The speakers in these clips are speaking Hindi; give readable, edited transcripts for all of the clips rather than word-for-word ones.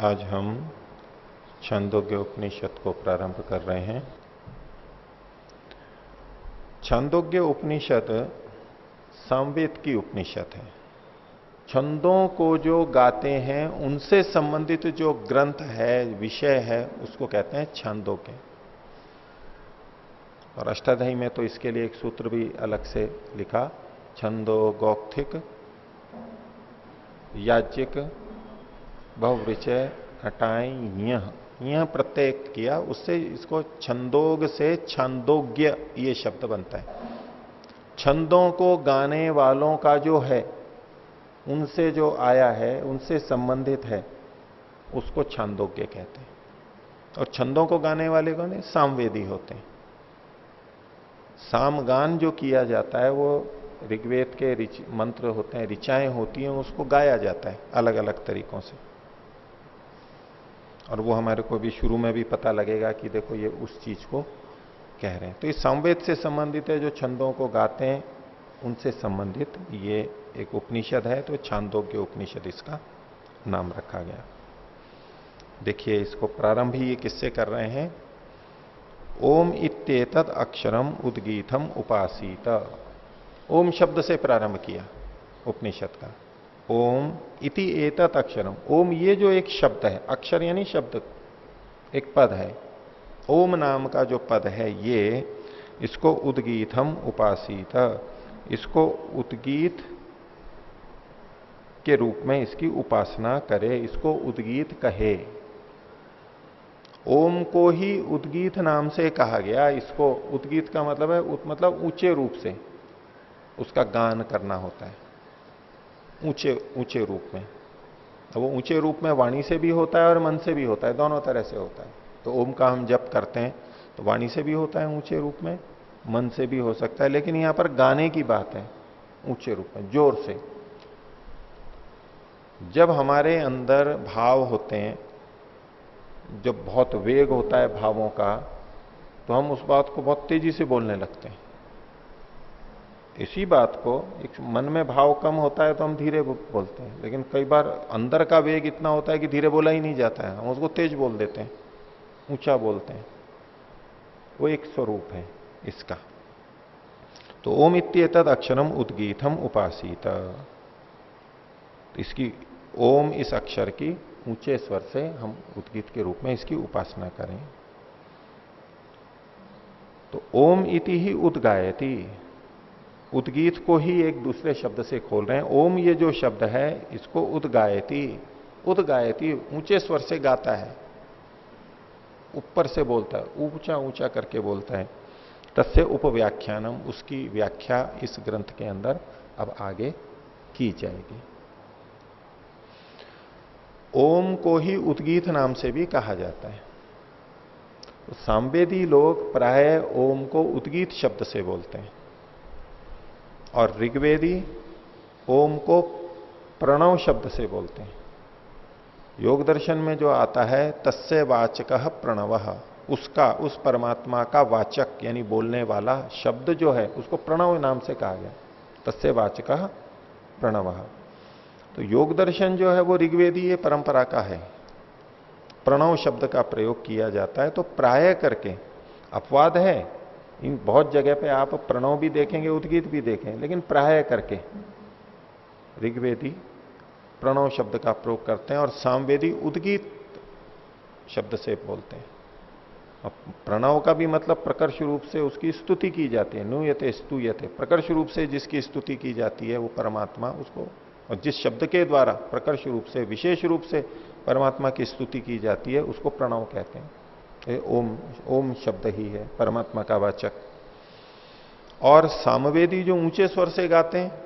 आज हम छांदोग्य उपनिषद को प्रारंभ कर रहे हैं। छांदोग्य उपनिषद सामवेद की उपनिषद है। छंदों को जो गाते हैं उनसे संबंधित जो ग्रंथ है, विषय है, उसको कहते हैं छांदोग्य। और अष्टाध्यायी में तो इसके लिए एक सूत्र भी अलग से लिखा, छंदो गौक्थिक याज्ञिक बहुवृचय घटाई यह प्रत्यय किया, उससे इसको छंदोग से छांदोग्य ये शब्द बनता है। छंदों को गाने वालों का जो है, उनसे जो आया है, उनसे संबंधित है, उसको छांदोग्य कहते हैं। और छंदों को गाने वाले कौन है? सामवेदी होते हैं। सामगान जो किया जाता है वो ऋग्वेद के मंत्र होते हैं, ऋचाएं होती हैं, उसको गाया जाता है अलग अलग तरीकों से। और वो हमारे को भी शुरू में भी पता लगेगा कि देखो ये उस चीज को कह रहे हैं। तो इस सामवेद से संबंधित है, जो छंदों को गाते हैं उनसे संबंधित ये एक उपनिषद है। तो छांदोग्य उपनिषद इसका नाम रखा गया। देखिए इसको प्रारंभ ही ये किससे कर रहे हैं? ओम इत्येतद अक्षरम उद्गीतम उपासीत। ओम शब्द से प्रारंभ किया उपनिषद का। ओम इति एतत् अक्षरम। ओम ये जो एक शब्द है, अक्षर यानी शब्द, एक पद है। ओम नाम का जो पद है ये, इसको उद्गीतम उपासीत, इसको उद्गीत के रूप में इसकी उपासना करे, इसको उद्गीत कहे। ओम को ही उद्गीत नाम से कहा गया। इसको उद्गीत का मतलब है मतलब ऊंचे रूप से उसका गान करना होता है, ऊंचे ऊंचे रूप में। अब वो ऊंचे रूप में वाणी से भी होता है और मन से भी होता है, दोनों तरह से होता है। तो ओम का हम जप करते हैं तो वाणी से भी होता है ऊंचे रूप में, मन से भी हो सकता है, लेकिन यहां पर गाने की बात है, ऊंचे रूप में, जोर से। जब हमारे अंदर भाव होते हैं, जब बहुत वेग होता है भावों का, तो हम उस बात को बहुत तेजी से बोलने लगते हैं। इसी बात को, एक मन में भाव कम होता है तो हम धीरे बोलते हैं, लेकिन कई बार अंदर का वेग इतना होता है कि धीरे बोला ही नहीं जाता है, हम उसको तेज बोल देते हैं, ऊंचा बोलते हैं। वो एक स्वरूप है इसका। तो ओम इत्येतद अक्षरम उद्गीतम उपासीत। इसकी ओम इस अक्षर की ऊंचे स्वर से हम उद्गीत के रूप में इसकी उपासना करें। तो ओम इति ही उद्गायति, उद्गीत को ही एक दूसरे शब्द से खोल रहे हैं। ओम ये जो शब्द है इसको उद्गायति, उद्गायति ऊंचे स्वर से गाता है, ऊपर से बोलता है, ऊंचा ऊंचा करके बोलता है। तस्य उपव्याख्यानम, उसकी व्याख्या इस ग्रंथ के अंदर अब आगे की जाएगी। ओम को ही उद्गीत नाम से भी कहा जाता है। तो सामवेदी लोग प्राय ओम को उद्गीत शब्द से बोलते हैं, और ऋग्वेदी ओम को प्रणव शब्द से बोलते हैं। योग दर्शन में जो आता है तस्य वाचकः प्रणवः, उसका, उस परमात्मा का वाचक यानी बोलने वाला शब्द जो है उसको प्रणव नाम से कहा गया, तस्य वाचकः प्रणवः। तो योग दर्शन जो है वो ऋग्वेदी ये परंपरा का है, प्रणव शब्द का प्रयोग किया जाता है। तो प्राय करके, अपवाद है, इन बहुत जगह पे आप प्रणव भी देखेंगे, उद्गीत भी देखें, लेकिन प्राय करके ऋग्वेदी प्रणव शब्द का प्रयोग करते हैं और सामवेदी उद्गीत शब्द से बोलते हैं। अब प्रणव का भी मतलब प्रकर्ष रूप से उसकी स्तुति की जाती है, नुयते स्तुयते, प्रकर्ष रूप से जिसकी स्तुति की जाती है वो परमात्मा, उसको, और जिस शब्द के द्वारा प्रकर्ष रूप से, विशेष रूप से परमात्मा की स्तुति की जाती है उसको प्रणव कहते हैं। ओम, ओम शब्द ही है परमात्मा का वाचक। और सामवेदी जो ऊंचे स्वर से गाते हैं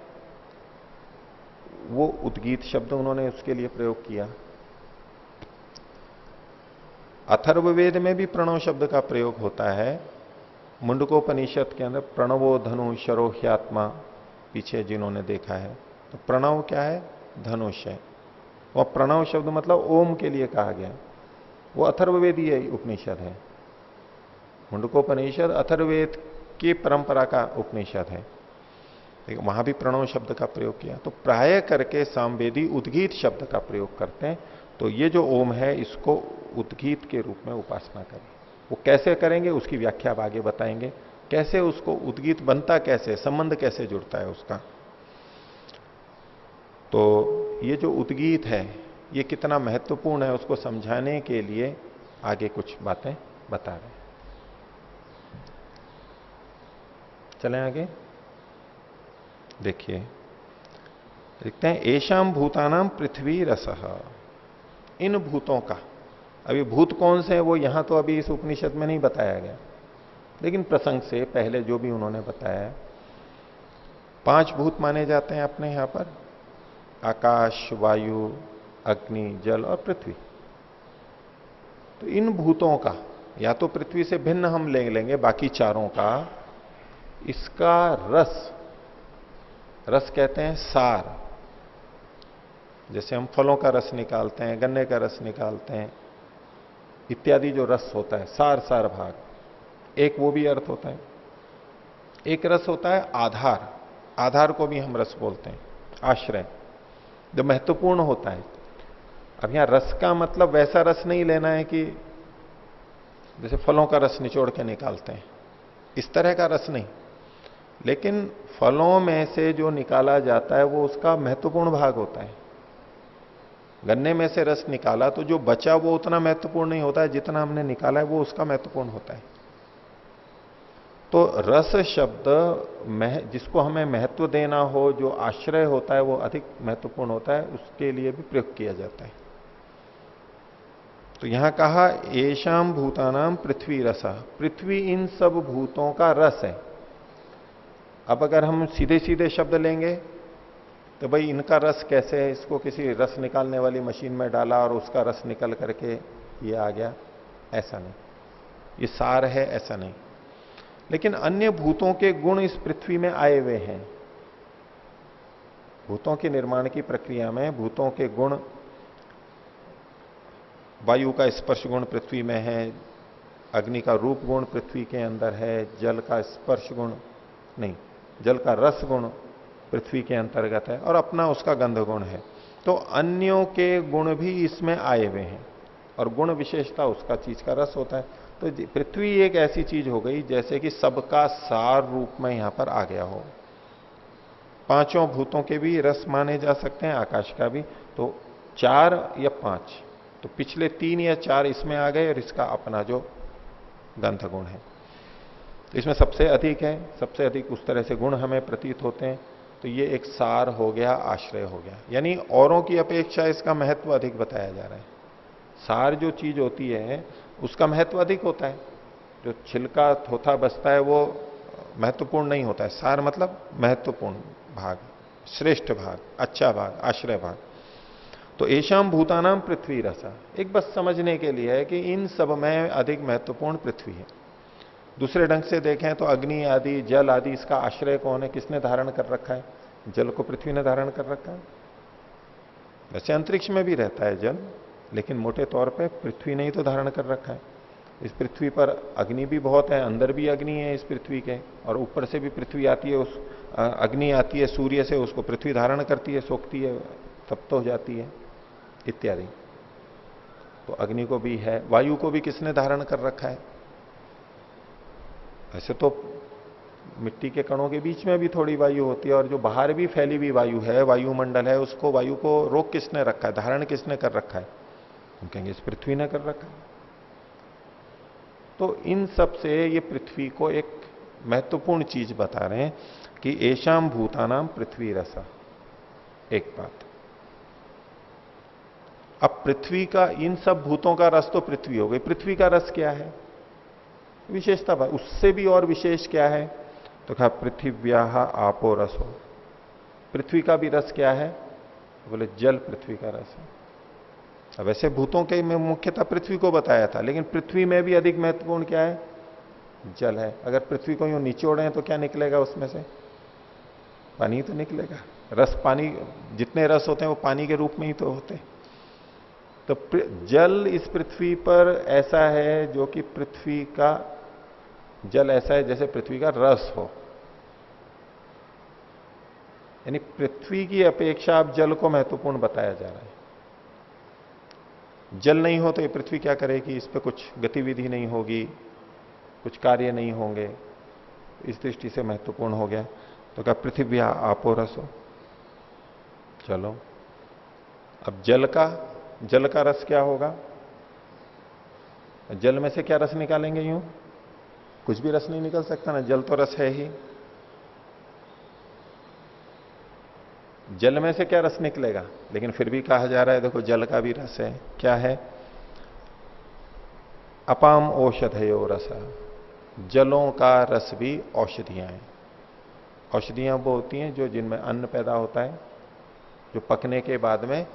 वो उद्गीत शब्द उन्होंने उसके लिए प्रयोग किया। अथर्ववेद में भी प्रणव शब्द का प्रयोग होता है। मुंडकोपनिषद के अंदर प्रणवो धनु शरोह्यात्मा, पीछे जिन्होंने देखा है, तो प्रणव क्या है? धनुष है। वह प्रणव शब्द मतलब ओम के लिए कहा गया, वो अथर्ववेदीय उपनिषद है। मुंडकोपनिषद अथर्ववेद की परंपरा का उपनिषद है, वहां भी प्रणव शब्द का प्रयोग किया। तो प्राय करके सामवेदी उद्गीत शब्द का प्रयोग करते हैं। तो ये जो ओम है इसको उद्गीत के रूप में उपासना करें। वो कैसे करेंगे उसकी व्याख्या अब आगे बताएंगे। कैसे उसको उद्गीत बनता, कैसे संबंध कैसे जुड़ता है उसका। तो ये जो उद्गीत है ये कितना महत्वपूर्ण है उसको समझाने के लिए आगे कुछ बातें बता रहे हैं। चलें आगे, देखिए देखते हैं। एशाम भूतानाम पृथ्वी रसः, इन भूतों का, अभी भूत कौन से हैं वो यहां तो अभी इस उपनिषद में नहीं बताया गया, लेकिन प्रसंग से पहले जो भी उन्होंने बताया, 5 भूत माने जाते हैं अपने यहां पर, आकाश, वायु, अग्नि, जल और पृथ्वी। तो इन भूतों का, या तो पृथ्वी से भिन्न हम ले लेंगे बाकी चारों का, इसका रस, रस कहते हैं सार। जैसे हम फलों का रस निकालते हैं, गन्ने का रस निकालते हैं इत्यादि, जो रस होता है सार, सार भाग, एक वो भी अर्थ होता है। एक रस होता है आधार, आधार को भी हम रस बोलते हैं, आश्रय, जो महत्वपूर्ण होता है। अब यहां रस का मतलब वैसा रस नहीं लेना है कि जैसे फलों का रस निचोड़ के निकालते हैं, इस तरह का रस नहीं, लेकिन फलों में से जो निकाला जाता है वो उसका महत्वपूर्ण भाग होता है। गन्ने में से रस निकाला तो जो बचा वो उतना महत्वपूर्ण नहीं होता है, जितना हमने निकाला है वो उसका महत्वपूर्ण होता है। तो रस शब्द जिसको हमें महत्व देना हो, जो आश्रय होता है वो अधिक महत्वपूर्ण होता है, उसके लिए भी प्रयोग किया जाता है। तो यहां कहा एशाम भूतानाम पृथ्वी रस, पृथ्वी इन सब भूतों का रस है। अब अगर हम सीधे सीधे शब्द लेंगे तो भाई इनका रस कैसे है, इसको किसी रस निकालने वाली मशीन में डाला और उसका रस निकल करके ये आ गया, ऐसा नहीं, ये सार है, ऐसा नहीं। लेकिन अन्य भूतों के गुण इस पृथ्वी में आए हुए हैं। भूतों के निर्माण की प्रक्रिया में भूतों के गुण, वायु का स्पर्श गुण पृथ्वी में है, अग्नि का रूप गुण पृथ्वी के अंदर है, जल का स्पर्श गुण नहीं, जल का रस गुण पृथ्वी के अंतर्गत है, और अपना उसका गंध गुण है। तो अन्यों के गुण भी इसमें आए हुए हैं, और गुण विशेषता उसका चीज का रस होता है। तो पृथ्वी एक ऐसी चीज हो गई जैसे कि सबका सार रूप में यहां पर आ गया हो। 5 भूतों के भी रस माने जा सकते हैं, आकाश का भी। तो 4 या 5, तो पिछले 3 या 4 इसमें आ गए, और इसका अपना जो गंध गुण है, तो इसमें सबसे अधिक है, सबसे अधिक उस तरह से गुण हमें प्रतीत होते हैं। तो ये एक सार हो गया, आश्रय हो गया, यानी औरों की अपेक्षा इसका महत्व अधिक बताया जा रहा है। सार जो चीज होती है उसका महत्व अधिक होता है, जो छिलका थोथा बचता है वो महत्वपूर्ण नहीं होता है। सार मतलब महत्वपूर्ण भाग, श्रेष्ठ भाग, अच्छा भाग, आश्रय भाग। तो एशाम भूतानाम पृथ्वी रसा, एक बस समझने के लिए है कि इन सब में अधिक महत्वपूर्ण पृथ्वी है। दूसरे ढंग से देखें तो अग्नि आदि, जल आदि, इसका आश्रय कौन है, किसने धारण कर रखा है? जल को पृथ्वी ने धारण कर रखा है। वैसे अंतरिक्ष में भी रहता है जल, लेकिन मोटे तौर पे पृथ्वी ने ही तो धारण कर रखा है। इस पृथ्वी पर अग्नि भी बहुत है, अंदर भी अग्नि है इस पृथ्वी के, और ऊपर से भी पृथ्वी आती है, उस अग्नि आती है सूर्य से, उसको पृथ्वी धारण करती है, सोखती है, तप्त हो जाती है इत्यादि। तो अग्नि को भी है। वायु को भी किसने धारण कर रखा है? ऐसे तो मिट्टी के कणों के बीच में भी थोड़ी वायु होती है, और जो बाहर भी फैली हुई वायु है, वायुमंडल है, उसको, वायु को रोक किसने रखा है, धारण किसने कर रखा है? हम कहेंगे इस पृथ्वी ने कर रखा है। तो इन सब से ये पृथ्वी को एक महत्वपूर्ण चीज बता रहे हैं कि एशाम भूतानाम पृथ्वी रसा। एक बात, अब पृथ्वी का, इन सब भूतों का रस तो पृथ्वी हो गई, पृथ्वी का रस क्या है, विशेषता, उससे भी और विशेष क्या है? तो कहा पृथिव्या आपो रस हो। पृथ्वी का भी रस क्या है? बोले जल पृथ्वी का रस है। अब वैसे भूतों के में मुख्यतः पृथ्वी को बताया था, लेकिन पृथ्वी में भी अधिक महत्वपूर्ण क्या है? जल है। अगर पृथ्वी को यूं निचोड़े तो क्या निकलेगा उसमें से? पानी तो निकलेगा। रस, पानी, जितने रस होते हैं वो पानी के रूप में ही तो होते हैं। तो जल इस पृथ्वी पर ऐसा है जो कि पृथ्वी का जल ऐसा है जैसे पृथ्वी का रस हो, यानी पृथ्वी की अपेक्षा अब जल को महत्वपूर्ण बताया जा रहा है। जल नहीं हो तो ये पृथ्वी क्या करेगी? इस पे कुछ गतिविधि नहीं होगी, कुछ कार्य नहीं होंगे। इस दृष्टि से महत्वपूर्ण हो गया। तो क्या पृथ्वी आपो रसो। चलो, अब जल का रस क्या होगा? जल में से क्या रस निकालेंगे? यूं कुछ भी रस नहीं निकल सकता ना, जल तो रस है ही। जल में से क्या रस निकलेगा? लेकिन फिर भी कहा जा रहा है देखो जल का भी रस है। क्या है? अपाम औषधयो रस। जलों का रस भी औषधियां हैं। औषधियां वो होती हैं जो जिनमें अन्न पैदा होता है, जो पकने के बाद में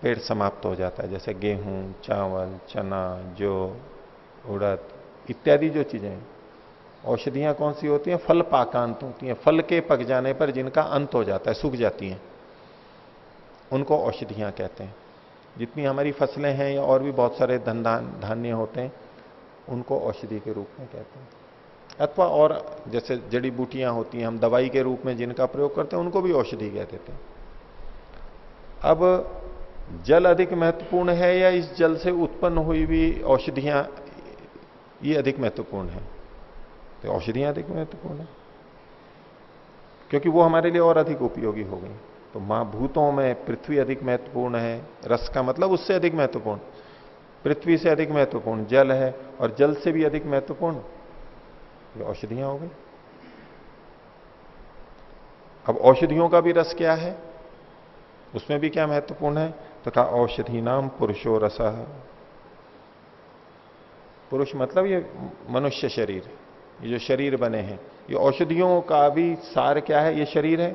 पेड़ समाप्त हो जाता है, जैसे गेहूं, चावल, चना, जौ, उड़द इत्यादि जो चीजें हैं। औषधियां कौन सी होती हैं? फल पाकांत होती हैं, फल के पक जाने पर जिनका अंत हो जाता है, सूख जाती हैं, उनको औषधियां कहते हैं। जितनी हमारी फसलें हैं या और भी बहुत सारे धान्य होते हैं, उनको औषधि के रूप में कहते हैं। अथवा और जैसे जड़ी बूटियां होती हैं, हम दवाई के रूप में जिनका प्रयोग करते हैं, उनको भी औषधि कह देते हैं। अब जल अधिक महत्वपूर्ण है या इस जल से उत्पन्न हुई हुई औषधियां ये अधिक महत्वपूर्ण है? तो औषधियां अधिक महत्वपूर्ण है, क्योंकि वो हमारे लिए और अधिक उपयोगी हो गई। तो महाभूतों में पृथ्वी अधिक महत्वपूर्ण है, रस का मतलब उससे अधिक महत्वपूर्ण, पृथ्वी से अधिक महत्वपूर्ण जल है, और जल से भी अधिक महत्वपूर्ण ये औषधियां हो गई। अब औषधियों का भी रस क्या है, उसमें भी क्या महत्वपूर्ण है? तो कहा औषधि नाम पुरुषो रस। पुरुष मतलब ये मनुष्य शरीर, ये जो शरीर बने हैं, ये औषधियों का भी सार क्या है? ये शरीर है।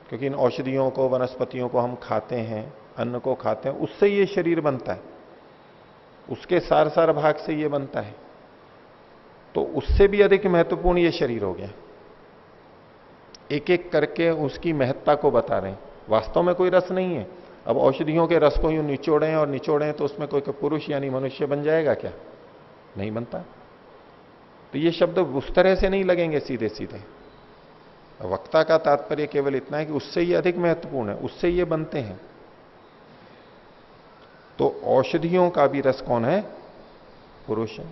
क्योंकि इन औषधियों को, वनस्पतियों को हम खाते हैं, अन्न को खाते हैं, उससे ये शरीर बनता है, उसके सार सार भाग से ये बनता है। तो उससे भी अधिक महत्वपूर्ण ये शरीर हो गया। एक एक करके उसकी महत्ता को बता रहे हैं। वास्तव में कोई रस नहीं है। अब औषधियों के रस को यूं निचोड़ें और निचोड़ें तो उसमें कोई पुरुष यानी मनुष्य बन जाएगा क्या? नहीं बनता। तो ये शब्द उस तरह से नहीं लगेंगे सीधे सीधे। वक्ता का तात्पर्य केवल इतना है कि उससे ये अधिक महत्वपूर्ण है, उससे ये बनते हैं। तो औषधियों का भी रस कौन है? पुरुष है,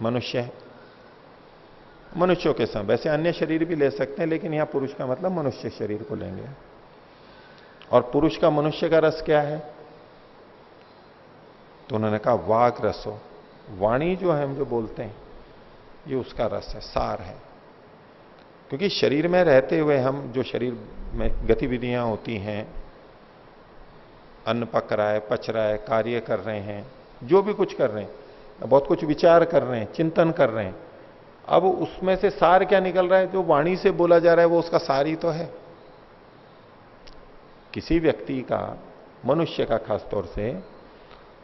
मनुष्य है। मनुष्यों के समय वैसे अन्य शरीर भी ले सकते हैं, लेकिन यहां पुरुष का मतलब मनुष्य शरीर को लेंगे। और पुरुष का, मनुष्य का रस क्या है? तो उन्होंने कहा वाग रसो। वाणी जो है, हम जो बोलते हैं, ये उसका रस है, सार है। क्योंकि शरीर में रहते हुए हम जो शरीर में गतिविधियां होती हैं, अन्न पक रहा है, पच रहा है, कार्य कर रहे हैं, जो भी कुछ कर रहे हैं, बहुत कुछ विचार कर रहे हैं, चिंतन कर रहे हैं, अब उसमें से सार क्या निकल रहा है? जो वाणी से बोला जा रहा है वो उसका सार ही तो है। किसी व्यक्ति का, मनुष्य का खासतौर से,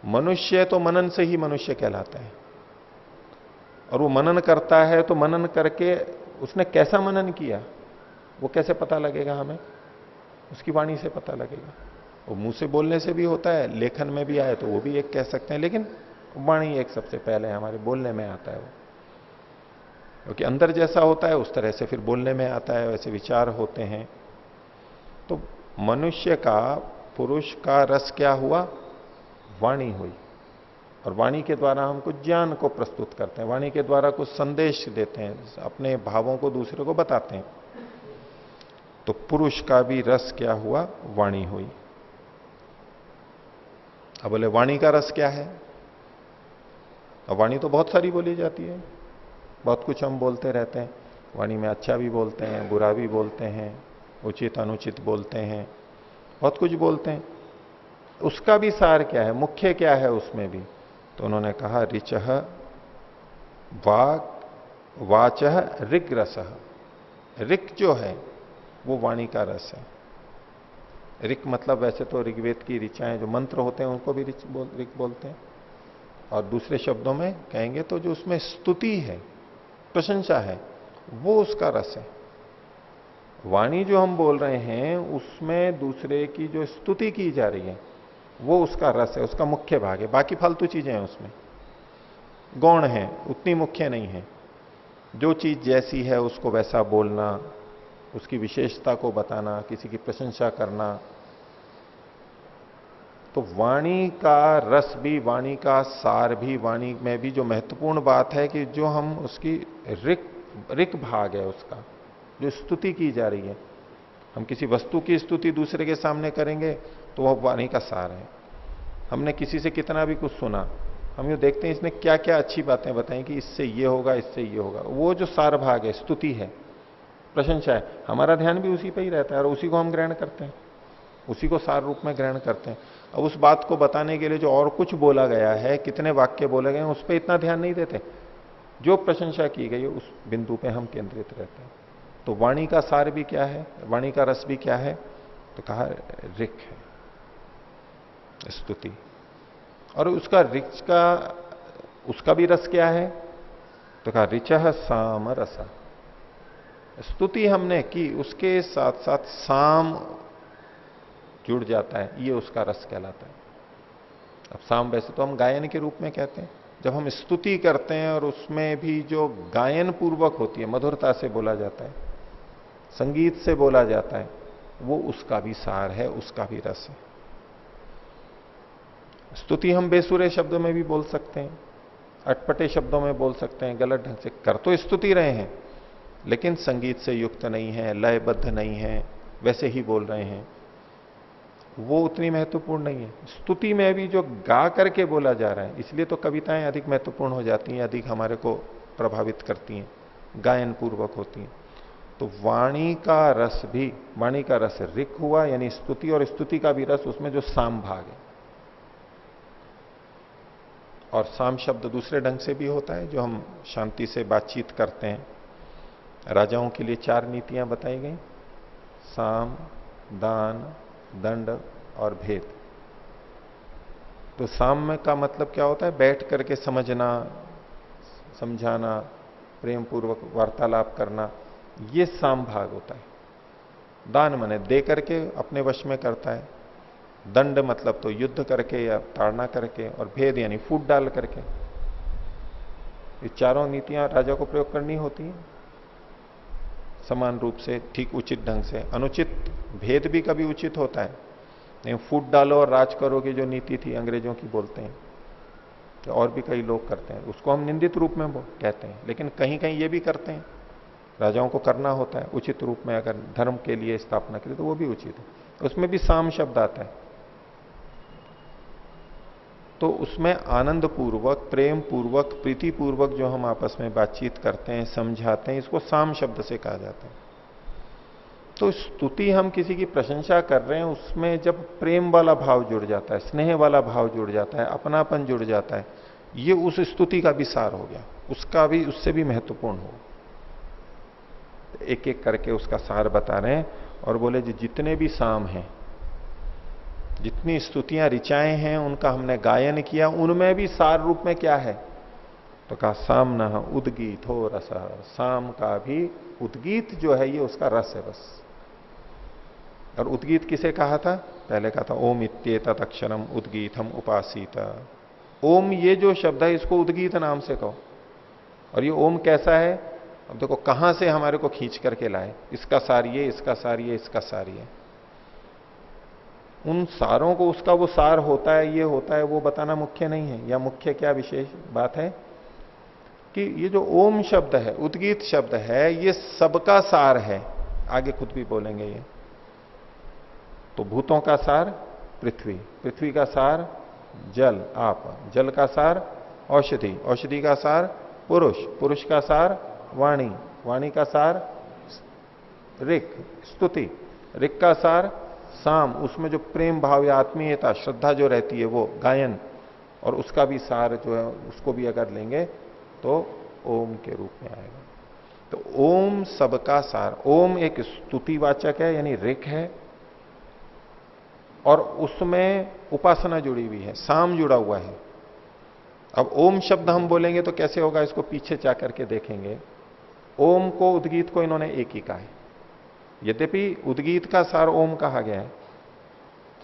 मनुष्य तो मनन से ही मनुष्य कहलाता है। और वो मनन करता है, तो मनन करके उसने कैसा मनन किया वो कैसे पता लगेगा हमें? उसकी वाणी से पता लगेगा। वो मुंह से बोलने से भी होता है, लेखन में भी आए तो वो भी एक कह सकते हैं, लेकिन वाणी एक सबसे पहले हमारे बोलने में आता है वो। क्योंकि अंदर जैसा होता है उस तरह से फिर बोलने में आता है, वैसे विचार होते हैं। तो मनुष्य का, पुरुष का रस क्या हुआ? वाणी हुई। और वाणी के द्वारा हम कुछ ज्ञान को प्रस्तुत करते हैं, वाणी के द्वारा कुछ संदेश देते हैं, अपने भावों को दूसरे को बताते हैं। तो पुरुष का भी रस क्या हुआ? वाणी हुई। अब बोले वाणी का रस क्या है? अब वाणी तो बहुत सारी बोली जाती है, बहुत कुछ हम बोलते रहते हैं। वाणी में अच्छा भी बोलते हैं, बुरा भी बोलते हैं, उचित अनुचित बोलते हैं, बहुत कुछ बोलते हैं। उसका भी सार क्या है, मुख्य क्या है उसमें भी? तो उन्होंने कहा ऋचः वाक वाचः ऋग रसः। ऋक जो है वो वाणी का रस है। ऋक मतलब वैसे तो ऋग्वेद की ऋचाएं जो मंत्र होते हैं उनको भी ऋक बोलते हैं। और दूसरे शब्दों में कहेंगे तो जो उसमें स्तुति है, प्रशंसा है, वो उसका रस है। वाणी जो हम बोल रहे हैं उसमें दूसरे की जो स्तुति की जा रही है वो उसका रस है, उसका मुख्य भाग है। बाकी फालतू चीजें हैं उसमें, गौण है, उतनी मुख्य नहीं है। जो चीज जैसी है उसको वैसा बोलना, उसकी विशेषता को बताना, किसी की प्रशंसा करना, तो वाणी का रस भी, वाणी का सार भी, वाणी में भी जो महत्वपूर्ण बात है कि जो हम उसकी रिक रिक भाग है उसका, जो स्तुति की जा रही है, हम किसी वस्तु की स्तुति दूसरे के सामने करेंगे तो वह वाणी का सार है। हमने किसी से कितना भी कुछ सुना, हम ये देखते हैं इसने क्या क्या अच्छी बातें बताई कि इससे ये होगा, इससे ये होगा, वो जो सार भाग है, स्तुति है, प्रशंसा है, हमारा ध्यान भी उसी पर ही रहता है और उसी को हम ग्रहण करते हैं, उसी को सार रूप में ग्रहण करते हैं। अब उस बात को बताने के लिए जो और कुछ बोला गया है, कितने वाक्य बोले गए हैं, उस पर इतना ध्यान नहीं देते। जो प्रशंसा की गई है उस बिंदु पे हम केंद्रित रहते हैं। तो वाणी का सार भी क्या है, वाणी का रस भी क्या है, तो कहा ऋक है, स्तुति। और उसका ऋच का, उसका भी रस क्या है, तो कहा ऋचः साम रसा। स्तुति हमने की, उसके साथ साथ साम जुड़ जाता है, ये उसका रस कहलाता है। अब साम वैसे तो हम गायन के रूप में कहते हैं, जब हम स्तुति करते हैं और उसमें भी जो गायन पूर्वक होती है, मधुरता से बोला जाता है, संगीत से बोला जाता है, वो उसका भी सार है, उसका भी रस है। स्तुति हम बेसुरे शब्दों में भी बोल सकते हैं, अटपटे शब्दों में बोल सकते हैं, गलत ढंग से कर तो स्तुति रहे हैं, लेकिन संगीत से युक्त नहीं है, लयबद्ध नहीं है, वैसे ही बोल रहे हैं, वो उतनी महत्वपूर्ण नहीं है। स्तुति में भी जो गा करके बोला जा रहा है, इसलिए तो कविताएं अधिक महत्वपूर्ण हो जाती हैं, अधिक हमारे को प्रभावित करती हैं, गायन पूर्वक होती हैं। तो वाणी का रस भी, वाणी का रस ऋक हुआ, यानी स्तुति, और स्तुति का भी रस उसमें जो साम भाग है। और साम शब्द दूसरे ढंग से भी होता है, जो हम शांति से बातचीत करते हैं। राजाओं के लिए 4 नीतियां बताई गई, साम, दान, दंड और भेद। तो साम का मतलब क्या होता है, बैठ करके समझना, समझाना, प्रेम पूर्वक वार्तालाप करना, ये साम भाग होता है। दान माने दे करके अपने वश में करता है, दंड मतलब तो युद्ध करके या ताड़ना करके, और भेद यानी फूट डाल करके। ये चारों नीतियां राजा को प्रयोग करनी होती हैं समान रूप से, ठीक उचित ढंग से। अनुचित भेद भी कभी उचित होता है, नहीं फूट डालो और राज करो की जो नीति थी अंग्रेजों की बोलते हैं, तो और भी कई लोग करते हैं, उसको हम निंदित रूप में कहते हैं, लेकिन कहीं कहीं ये भी करते हैं। राजाओं को करना होता है उचित रूप में, अगर धर्म के लिए स्थापना के लिए, तो वो भी उचित है, उसमें भी साम शब्द आता है। तो उसमें आनंद पूर्वक, प्रेम पूर्वक, प्रीति पूर्वक जो हम आपस में बातचीत करते हैं, समझाते हैं, इसको साम शब्द से कहा जाता है। तो स्तुति हम किसी की प्रशंसा कर रहे हैं, उसमें जब प्रेम वाला भाव जुड़ जाता है, स्नेह वाला भाव जुड़ जाता है, अपनापन जुड़ जाता है, ये उस स्तुति का भी सार हो गया, उसका भी, उससे भी महत्वपूर्ण हो। एक एक करके उसका सार बता रहे हैं और बोले जितने भी साम हैं, जितनी स्तुतियां ऋचाएं हैं, उनका हमने गायन किया, उनमें भी सार रूप में क्या है, तो कहा सामना उद्गीत हो रस। साम का भी उद्गीत जो है ये उसका रस है बस। और उद्गीत किसे कहा था, पहले कहा था ओम इत्येतत् अक्षरम उद्गीतम उपासीत। ओम ये जो शब्द है इसको उद्गीत नाम से कहो। और ये ओम कैसा है, अब देखो कहां से हमारे को खींच करके लाए, इसका सार ये, इसका सार ये, इसका सार ये। उन सारों को उसका वो सार होता है, ये होता है, वो बताना मुख्य नहीं है। या मुख्य क्या विशेष बात है कि ये जो ओम शब्द है, उद्गीत शब्द है, ये सबका सार है। आगे खुद भी बोलेंगे ये। तो भूतों का सार पृथ्वी, पृथ्वी का सार जल, आप, जल का सार औषधि, औषधि का सार पुरुष, पुरुष का सार वाणी, वाणी का सार ऋक, स्तुति, ऋक का सार साम, उसमें जो प्रेम भाव या आत्मीयता, श्रद्धा जो रहती है वो गायन, और उसका भी सार जो है उसको भी अगर लेंगे तो ओम के रूप में आएगा। तो ओम सबका सार। ओम एक स्तुतिवाचक है, यानी ऋक है, और उसमें उपासना जुड़ी हुई है, साम जुड़ा हुआ है। अब ओम शब्द हम बोलेंगे तो कैसे होगा, इसको पीछे जा करके देखेंगे। ओम को, उद्गीत को इन्होंने एक ही कहा है, यद्यपि उद्गीत का सार ओम कहा गया है,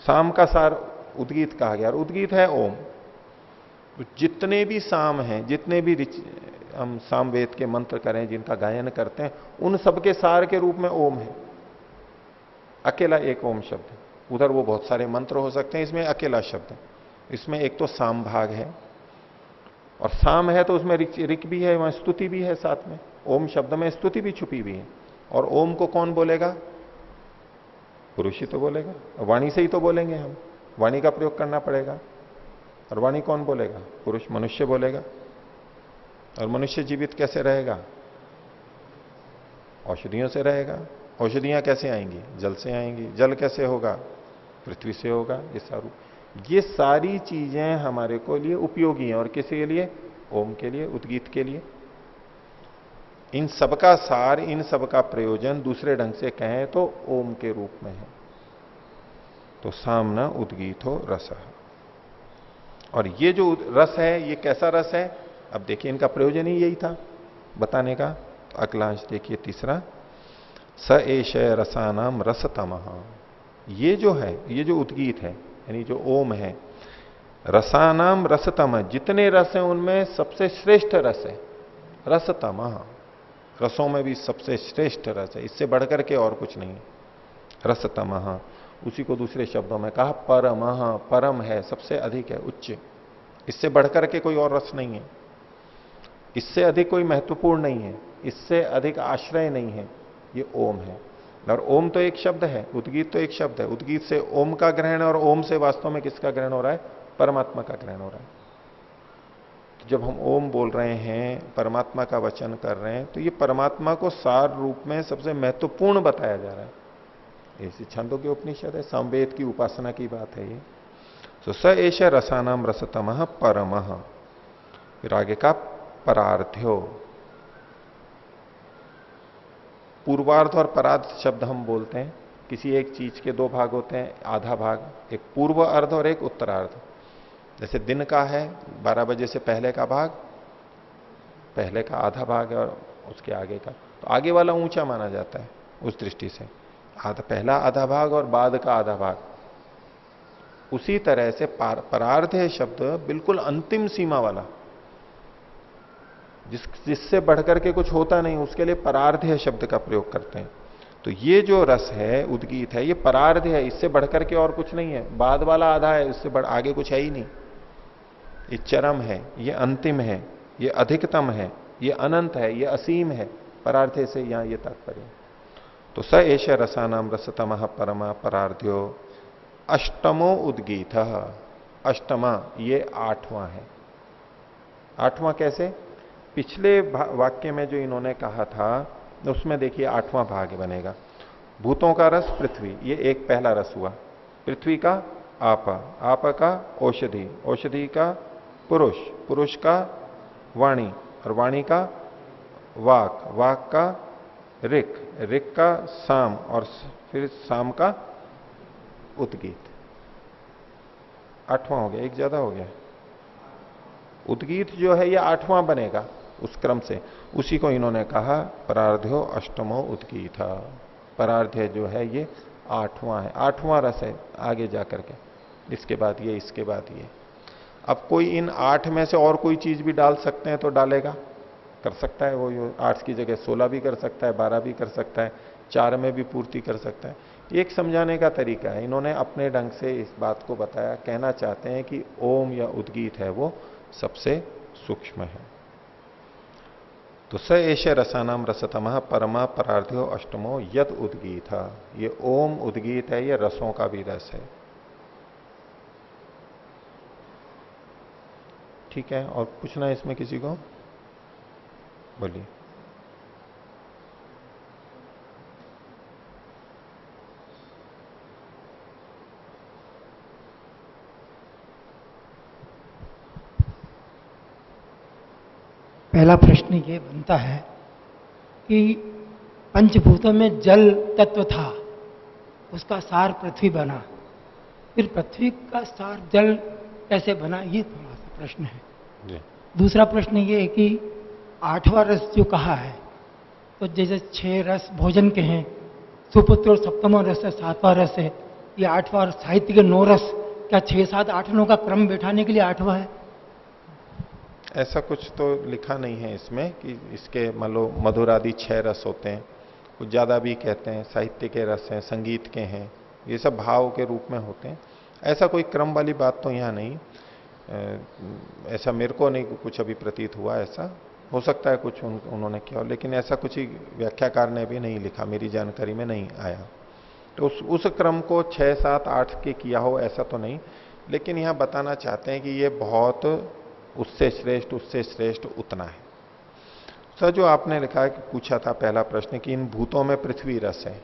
साम का सार उद्गीत कहा गया, और उद्गीत है ओम। तो जितने भी साम हैं, जितने भी हम साम वेद के मंत्र करें, जिनका गायन करते हैं, उन सबके सार के रूप में ओम है, अकेला एक ओम शब्द है। उधर वो बहुत सारे मंत्र हो सकते हैं, इसमें अकेला शब्द है। इसमें एक तो साम भाग है, और साम है तो उसमें ऋक भी है, वहां स्तुति भी है साथ में। ओम शब्द में स्तुति भी छुपी हुई है। और ओम को कौन बोलेगा? पुरुष ही तो बोलेगा, वाणी से ही तो बोलेंगे हम, वाणी का प्रयोग करना पड़ेगा। और वाणी कौन बोलेगा? पुरुष, मनुष्य बोलेगा। और मनुष्य जीवित कैसे रहेगा? औषधियों से रहेगा। औषधियां कैसे आएंगी? जल से आएंगी। जल कैसे होगा? पृथ्वी से होगा। ये सारी चीजें हमारे को लिए उपयोगी हैं। और किसी के लिए? ओम के लिए, उद्गीत के लिए। इन सबका सार, इन सबका प्रयोजन दूसरे ढंग से कहें तो ओम के रूप में है। तो सामना उद्गीतो रस। और ये जो रस है, ये कैसा रस है? अब देखिए, इनका प्रयोजन ही यही था बताने का। तो अगला अंश देखिए, तीसरा, स एष रसानाम रसतमः। ये जो है, ये जो उद्गीत है, यानी जो ओम है, रसानाम रसतम, जितने रस हैं उनमें सबसे श्रेष्ठ रस है रसतमः। रसों में भी सबसे श्रेष्ठ रस है, इससे बढ़कर के और कुछ नहीं है। रसतमः, उसी को दूसरे शब्दों में कहा परमः, परम है, सबसे अधिक है, उच्च। इससे बढ़कर के कोई और रस नहीं है, इससे अधिक कोई महत्वपूर्ण नहीं है, इससे अधिक आश्रय नहीं है, ये ओम है। और ओम तो एक शब्द है, उद्गीत तो एक शब्द है। उद्गीत से ओम का ग्रहण है, और ओम से वास्तव में किसका ग्रहण हो रहा है? परमात्मा का ग्रहण हो रहा है। तो जब हम ओम बोल रहे हैं, परमात्मा का वचन कर रहे हैं, तो ये परमात्मा को सार रूप में सबसे महत्वपूर्ण बताया जा रहा है। ऐसी छंदों के उपनिषद है, सामवेद की उपासना की बात है ये। तो स एष रसानाम रसतमः परमः। फिर आगे का परार्थ्यो। पूर्वार्ध और परार्ध शब्द हम बोलते हैं, किसी एक चीज के दो भाग होते हैं, आधा भाग, एक पूर्व अर्ध और एक उत्तरार्ध। जैसे दिन का है 12 बजे से पहले का भाग, पहले का आधा भाग है, और उसके आगे का, तो आगे वाला ऊंचा माना जाता है उस दृष्टि से। पहला आधा भाग और बाद का आधा भाग। उसी तरह से परार्ध है शब्द बिल्कुल अंतिम सीमा वाला, जिससे बढ़कर के कुछ होता नहीं, उसके लिए परार्ध है शब्द का प्रयोग करते हैं। तो ये जो रस है, उद्गीत है, ये परार्ध है, इससे बढ़कर के और कुछ नहीं है। बाद वाला आधा है, इससे बढ़ आगे कुछ है ही नहीं। ये चरम है, ये अंतिम है, ये अधिकतम है, ये अनंत है, ये असीम है। परार्थे से यहां ये तात्पर्य। तो स एष रसानाम रसतमः परमा परार्ध्यो अष्टमो उद्गीत। अष्टमा, ये 8वां है। 8वां कैसे? पिछले वाक्य में जो इन्होंने कहा था, उसमें देखिए 8वां भाग बनेगा। भूतों का रस पृथ्वी, ये एक पहला रस हुआ। पृथ्वी का आप, आप का औषधि, औषधि का पुरुष, पुरुष का वाणी, और वाणी का वाक, वाक का ऋक, ऋक का साम, और फिर साम का उद्गीत। 8वां हो गया, एक ज्यादा हो गया। उद्गीत जो है ये 8वां बनेगा उस क्रम से। उसी को इन्होंने कहा परार्ध्यो अष्टमो उद्गीत। परार्ध्य जो है ये 8वां है, 8वां रस है आगे जाकर के। इसके बाद ये, इसके बाद ये। अब कोई इन 8 में से और कोई चीज भी डाल सकते हैं तो डालेगा, कर सकता है वो। 8 की जगह 16 भी कर सकता है, 12 भी कर सकता है, 4 में भी पूर्ति कर सकता है। एक समझाने का तरीका है, इन्होंने अपने ढंग से इस बात को बताया। कहना चाहते हैं कि ओम या उद्गीत है वो सबसे सूक्ष्म है। तो स एष रसानाम रसतमः परमा परार्ध्यो अष्टमो यद उद्गीत। ये ओम उद्गीत है, ये रसों का भी रस है। ठीक है, और पूछना है इसमें किसी को? बोलिए। पहला प्रश्न ये बनता है कि पंचभूतों में जल तत्व था, उसका सार पृथ्वी बना, फिर पृथ्वी का सार जल कैसे बना, ये थोड़ा सा प्रश्न है जी। दूसरा प्रश्न ये है कि 8वां रस जो कहा है, तो जैसे 6 रस भोजन के हैं, सुपुत्र और सप्तमा रस है, 7वां रस है, ये 8वां साहित्य के 9 रस, क्या 6, 7, 8, 9 का क्रम बैठाने के लिए 8वां है? ऐसा कुछ तो लिखा नहीं है इसमें कि इसके मान लो मधुर आदि 6 रस होते हैं। कुछ ज्यादा भी कहते हैं, साहित्य के रस हैं, संगीत के हैं, ये सब भाव के रूप में होते हैं। ऐसा कोई क्रम वाली बात तो यहां नहीं, ऐसा मेरे को नहीं कुछ अभी प्रतीत हुआ। ऐसा हो सकता है कुछ उन्होंने किया, लेकिन ऐसा कुछ ही व्याख्याकार ने भी नहीं लिखा, मेरी जानकारी में नहीं आया। तो उस क्रम को 6, 7, 8 के किया हो ऐसा तो नहीं, लेकिन यहां बताना चाहते हैं कि ये बहुत उससे श्रेष्ठ उतना है। सर जो आपने लिखा है कि पूछा था पहला प्रश्न कि इन भूतों में पृथ्वी रस है।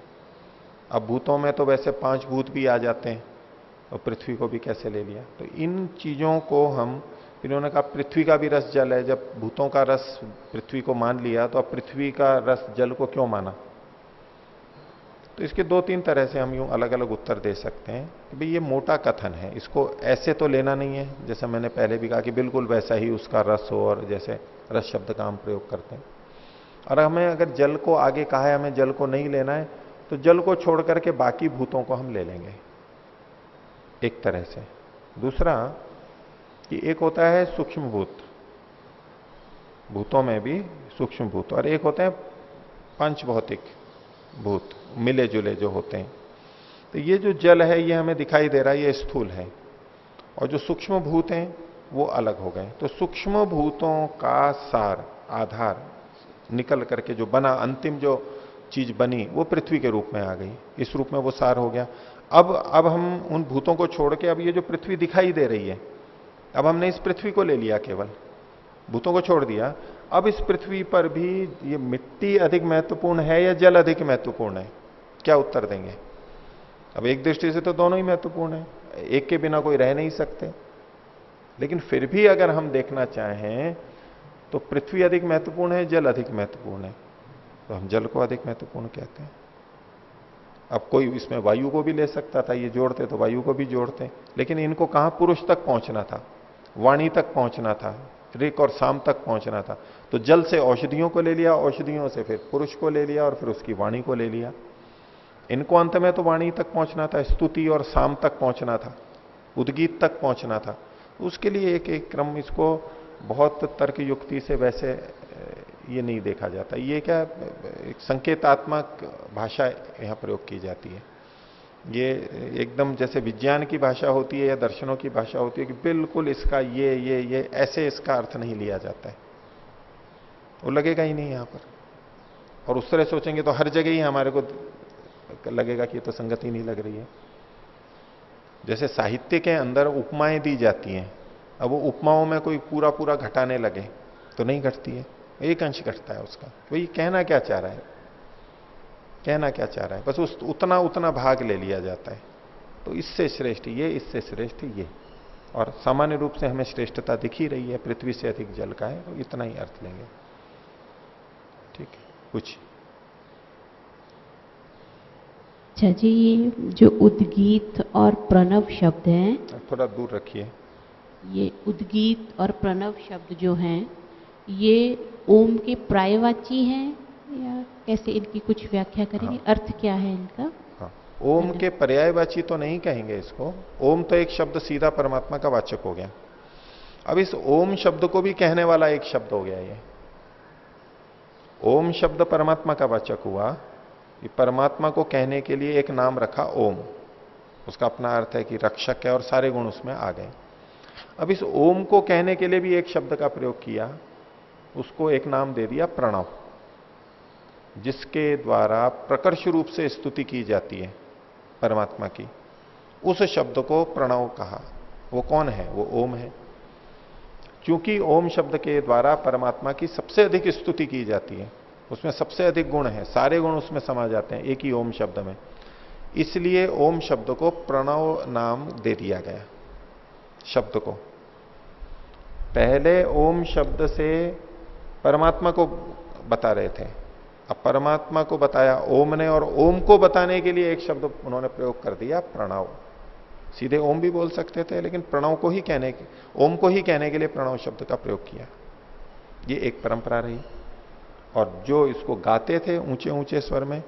अब भूतों में तो वैसे 5 भूत भी आ जाते हैं, और पृथ्वी को भी कैसे ले लिया? तो इन चीजों को हम, इन्होंने कहा पृथ्वी का भी रस जल है, जब भूतों का रस पृथ्वी को मान लिया तो अब पृथ्वी का रस जल को क्यों माना? तो इसके 2-3 तरह से हम यूं अलग अलग उत्तर दे सकते हैं कि भाई ये मोटा कथन है, इसको ऐसे तो लेना नहीं है, जैसा मैंने पहले भी कहा कि बिल्कुल वैसा ही उसका रस हो, और जैसे रस शब्द का हम प्रयोग करते हैं। और हमें अगर जल को आगे कहा है हमें जल को नहीं लेना है, तो जल को छोड़ करके बाकी भूतों को हम ले लेंगे एक तरह से। दूसरा कि एक होता है सूक्ष्म भूत, भूतों में भी सूक्ष्म भूत, और एक होते हैं पंच भौतिक भूत, मिले जुले जो होते हैं। तो ये जो जल है ये हमें दिखाई दे रहा है, ये स्थूल है, और जो सूक्ष्म भूत हैं वो अलग हो गए। तो सूक्ष्म भूतों का सार, आधार निकल करके जो बना, अंतिम जो चीज बनी वो पृथ्वी के रूप में आ गई, इस रूप में वो सार हो गया। अब हम उन भूतों को छोड़ के, अब ये जो पृथ्वी दिखाई दे रही है, अब हमने इस पृथ्वी को ले लिया, केवल भूतों को छोड़ दिया। अब इस पृथ्वी पर भी ये मिट्टी अधिक महत्वपूर्ण है या जल अधिक महत्वपूर्ण है? क्या उत्तर देंगे? अब एक दृष्टि से तो दोनों ही महत्वपूर्ण है, एक के बिना कोई रह नहीं सकते, लेकिन फिर भी अगर हम देखना चाहें तो पृथ्वी अधिक महत्वपूर्ण है, जल अधिक महत्वपूर्ण है, तो हम जल को अधिक महत्वपूर्ण कहते हैं। अब कोई इसमें वायु को भी ले सकता था, ये जोड़ते तो वायु को भी जोड़ते, लेकिन इनको कहां पुरुष तक पहुंचना था, वाणी तक पहुंचना था, ऋक और साम तक पहुंचना था। तो जल से औषधियों को ले लिया, औषधियों से फिर पुरुष को ले लिया, और फिर उसकी वाणी को ले लिया। इनको अंत में तो वाणी तक पहुंचना था, स्तुति और साम तक पहुंचना था, उद्गीत तक पहुंचना था। उसके लिए एक एक क्रम, इसको बहुत तर्क युक्ति से वैसे ये नहीं देखा जाता। ये क्या एक संकेतात्मक भाषा यहां प्रयोग की जाती है। ये एकदम जैसे विज्ञान की भाषा होती है या दर्शनों की भाषा होती है कि बिल्कुल इसका ये ऐसे इसका अर्थ नहीं लिया जाता है, वो लगेगा ही नहीं यहां पर। और उस तरह सोचेंगे तो हर जगह ही हमारे को लगेगा कि ये तो संगति नहीं लग रही है। जैसे साहित्य के अंदर उपमाएं दी जाती हैं, अब वो उपमाओं में कोई पूरा पूरा घटाने लगे तो नहीं घटती है, एक अंश घटता है उसका। वही कहना क्या चाह रहा है, कहना क्या चाह रहा है, बस उस उतना उतना भाग ले लिया जाता है। तो इससे श्रेष्ठ ये, इससे श्रेष्ठ ये, और सामान्य रूप से हमें श्रेष्ठता दिख ही रही है, पृथ्वी से अधिक जल का है, तो इतना ही अर्थ लेंगे। ठीक है, कुछ अच्छा जी, ये जो उद्गीत और प्रणव शब्द हैं, थोड़ा दूर रखिए। ये उद्गीत और प्रणव शब्द जो हैं, ये ओम के पर्यायवाची हैं या कैसे, इनकी कुछ व्याख्या करेंगे? हाँ। अर्थ क्या है इनका? हाँ, ओम के पर्यायवाची तो नहीं कहेंगे इसको। ओम तो एक शब्द सीधा परमात्मा का वाचक हो गया। अब इस ओम शब्द को भी कहने वाला एक शब्द हो गया। ये ओम शब्द परमात्मा का वाचक हुआ, ये परमात्मा को कहने के लिए एक नाम रखा ओम, उसका अपना अर्थ है कि रक्षक है, और सारे गुण उसमें आ गए। अब इस ओम को कहने के लिए भी एक शब्द का प्रयोग किया, उसको एक नाम दे दिया प्रणव, जिसके द्वारा प्रकर्ष रूप से स्तुति की जाती है परमात्मा की। उस शब्द को प्रणव कहा। वो कौन है? वो ओम है। क्योंकि ओम शब्द के द्वारा परमात्मा की सबसे अधिक स्तुति की जाती है, उसमें सबसे अधिक गुण है, सारे गुण उसमें समा जाते हैं एक ही ओम शब्द में, इसलिए ओम शब्द को प्रणव नाम दे दिया गया। शब्द को पहले ओम शब्द से परमात्मा को बता रहे थे, अब परमात्मा को बताया ओम ने, और ओम को बताने के लिए एक शब्द उन्होंने प्रयोग कर दिया प्रणव। सीधे ओम भी बोल सकते थे, लेकिन प्रणव को ही कहने के, ओम को ही कहने के लिए प्रणव शब्द का प्रयोग किया। ये एक परंपरा रही, और जो इसको गाते थे ऊंचे ऊंचे स्वर में,